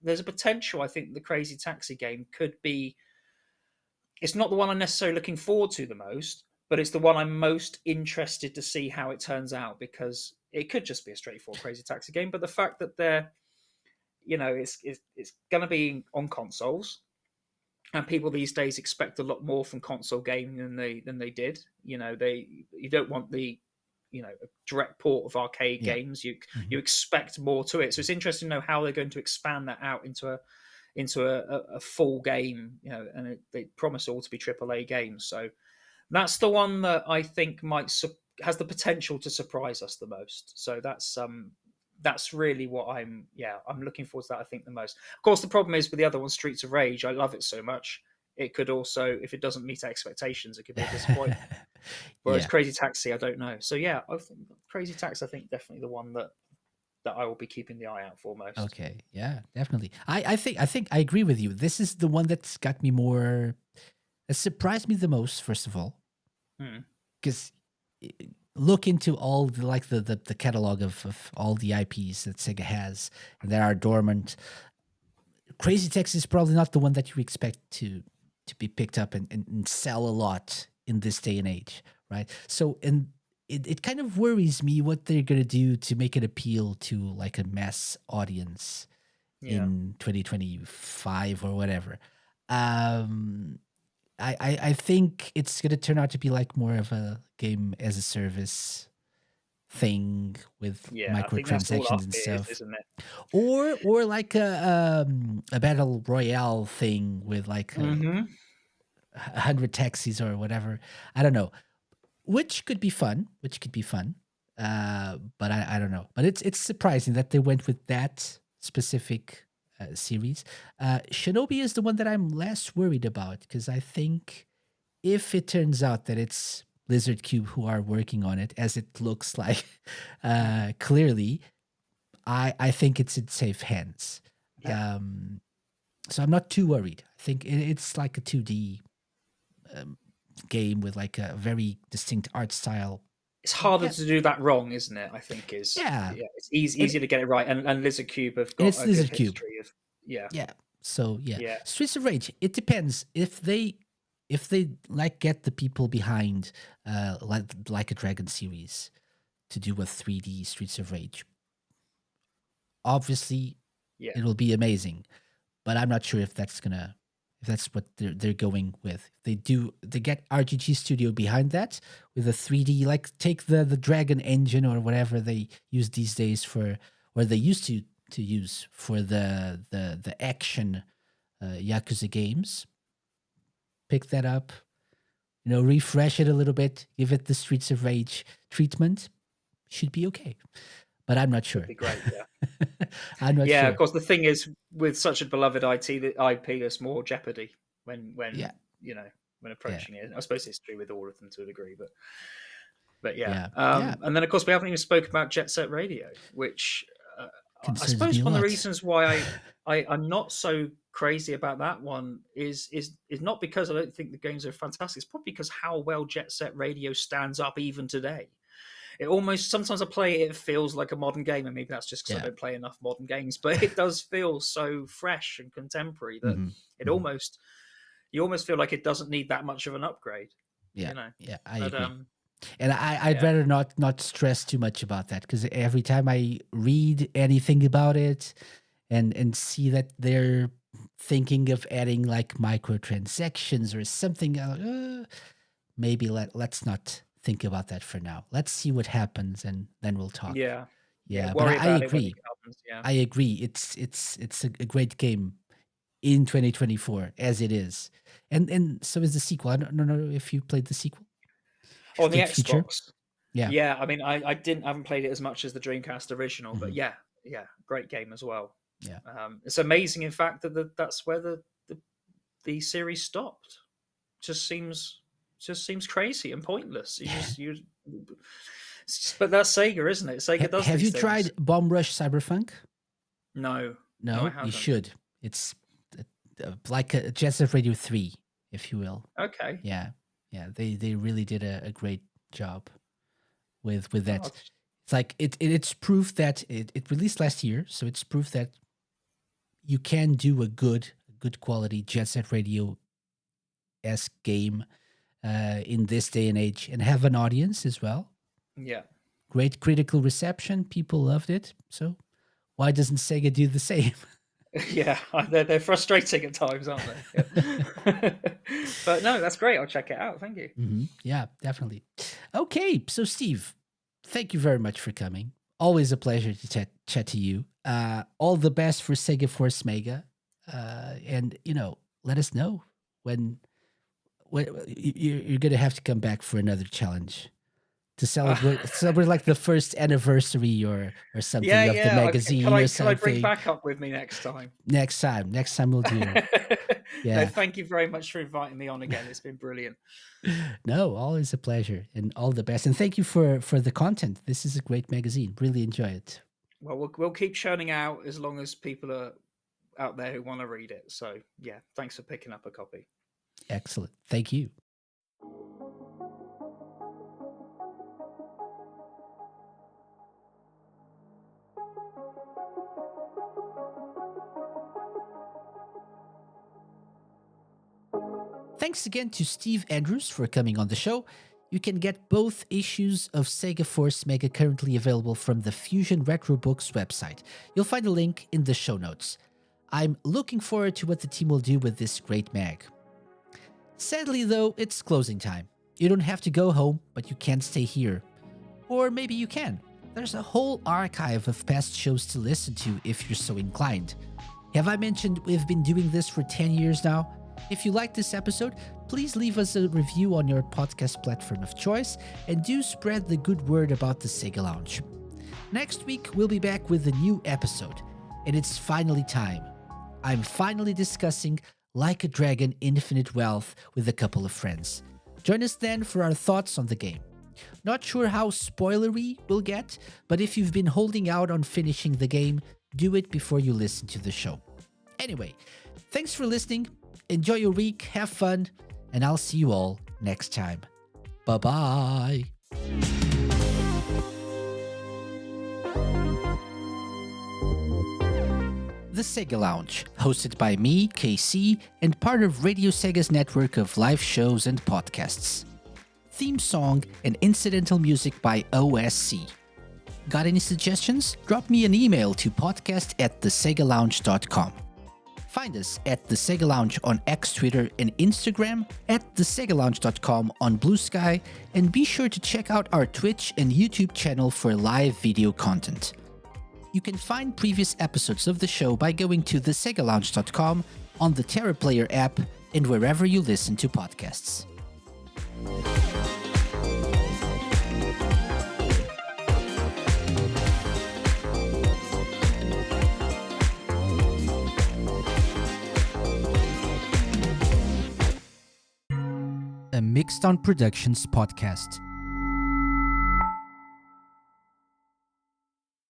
there's a potential, I think, the Crazy Taxi game could be. It's not the one I'm necessarily looking forward to the most, but it's the one I'm most interested to see how it turns out, because it could just be a straightforward Crazy Taxi game. But the fact that it's going to be on consoles, and people these days expect a lot more from console gaming than they did. You don't want the a direct port of arcade games. You expect more to it. So it's interesting to know how they're going to expand that out into a full game, and they promise all to be AAA games. So that's the one that I think has the potential to surprise us the most. So that's really what I'm looking forward to that, I think, the most. Of course, the problem is with the other one, Streets of Rage, I love it so much. It could also, if it doesn't meet expectations, it could be a disappointment. Whereas Crazy Taxi, I don't know. So yeah, I think Crazy Taxi, I think, definitely the one that I will be keeping the eye out for most. Okay, yeah, definitely. I think I agree with you. This is the one that's got me more. It surprised me the most, first of all, because look into all the catalog of all the IPs that Sega has, and that are dormant. Crazy Text is probably not the one that you expect to be picked up and sell a lot in this day and age, right? So, and it kind of worries me what they're gonna do to make it appeal to like a mass audience Yeah. in 2025 or whatever. Um, I think it's gonna turn out to be like more of a game as a service thing with Yeah, I think that's all our microtransactions and fears, stuff, isn't it? or like a battle royale thing with like Mm-hmm. 100 taxis or whatever. I don't know, which could be fun. Which could be fun. But I don't know. But it's surprising that they went with that specific series. Shinobi is the one that I'm less worried about because I think if it turns out that it's Lizard Cube who are working on it, as it looks like clearly, I think it's in safe hands. Yeah. So I'm not too worried. I think it's like a 2D game with like a very distinct art style. It's harder Yeah, to do that wrong, isn't it? I think is yeah, yeah, it's and, easier to get it right. And Lizard Cube have and got it's a good Lizard Cube. history of yeah, Yeah. So yeah, yeah, Streets of Rage. It depends if they like get the people behind like a Dragon series to do a 3D Streets of Rage. Obviously, yeah. it will be amazing, but I'm not sure if that's what they're going with. They get RGG Studio behind that with a 3D, like take the Dragon engine or whatever they use these days for, or they used to use for the action Yakuza games. Pick that up, refresh it a little bit, give it the Streets of Rage treatment. Should be okay, but I'm not sure. Would be great. Yeah, I'm not yeah. Of sure. course, the thing is with such a beloved IP, there's more jeopardy when Yeah, when yeah, approaching it. I suppose it's true with all of them to a degree, but yeah. yeah, yeah. And then of course we haven't even spoken about Jet Set Radio, which uh, I Concerns me suppose a one of the lot. reasons why I'm not so crazy about that one is not because I don't think the games are fantastic. It's probably because how well Jet Set Radio stands up even today. It almost sometimes I play it, it feels like a modern game, and maybe that's just because I Yeah. don't play enough modern games. But it does feel so fresh and contemporary that Hmm. it almost you almost feel like it doesn't need that much of an upgrade. Yeah, You know, yeah, I but agree. And I'd yeah, rather not stress too much about that because every time I read anything about it and see that they're thinking of adding like microtransactions or something, maybe let's not think about that for now. Let's see what happens and then we'll talk. yeah, yeah. Yeah, but Worry I about it when it agree. happens. Yeah. I agree. It's a great game in 2024 as it is, and so is the sequel. I don't know if you played the sequel. On the Fate Future. Xbox, Yeah. yeah. I mean, I haven't played it as much as the Dreamcast original, but Mhm. yeah, yeah, great game as well. Yeah. It's amazing, in fact, that that's where the series stopped. Just seems just seems crazy and pointless. But that's Sega, isn't it? Sega does Have these you things. tried Bomb Rush Cyberpunk? No, no, I No, you haven't. should. It's like a Jet Set Radio 3, if you will. Okay. Yeah. Yeah. They really did a great job with Oh, that. It's like it's proof that it released last year, so it's proof that you can do a good quality Jet Set Radio esque game in this day and age and have an audience as well. yeah. Great critical reception. People loved it. So why doesn't Sega do the same? Yeah, they're frustrating at times, aren't they? Yeah. But no, that's great. I'll check it out. Thank you. Yeah, definitely. Okay, so Steve, thank you very much for coming. Always a pleasure to chat to you. All the best for Sega Force Mega, and let us know when you're gonna have to come back for another challenge to celebrate like the first anniversary or Yeah, something of the yeah. magazine or Can I bring something. backup with me next time? Next time we'll do. No, Yeah. thank you very much for inviting me on again. It's been brilliant. No, always a pleasure and all the best. And thank you for the content. This is a great magazine. Really enjoy it. Well, we'll keep churning out as long as people are out there who want to read it. So yeah, thanks for picking up a copy. Excellent. Thank you. Thanks again to Steve Andrews for coming on the show. You can get both issues of SEGA Force Mega currently available from the Fusion Retro Books website. You'll find a link in the show notes. I'm looking forward to what the team will do with this great mag. Sadly though, it's closing time. You don't have to go home, but you can't stay here. Or maybe you can. There's a whole archive of past shows to listen to if you're so inclined. Have I mentioned we've been doing this for 10 years now? If you liked this episode, please leave us a review on your podcast platform of choice and do spread the good word about the SEGA Lounge. Next week, we'll be back with a new episode, and it's finally time. I'm finally discussing Like a Dragon Infinite Wealth with a couple of friends. Join us then for our thoughts on the game. Not sure how spoilery we'll get, but if you've been holding out on finishing the game, do it before you listen to the show. Anyway, thanks for listening. Enjoy your week, have fun, and I'll see you all next time. Bye-bye. The SEGA Lounge, hosted by me, KC, and part of Radio Sega's network of live shows and podcasts. Theme song and incidental music by OSC. Got any suggestions? Drop me an email to podcast@thesegalounge.com. Find us at The SEGA Lounge on X, Twitter, and Instagram, at thesegalounge.com on Blue Sky, and be sure to check out our Twitch and YouTube channel for live video content. You can find previous episodes of the show by going to thesegalounge.com, on the Terra Player app, and wherever you listen to podcasts. A Mixed On Productions podcast.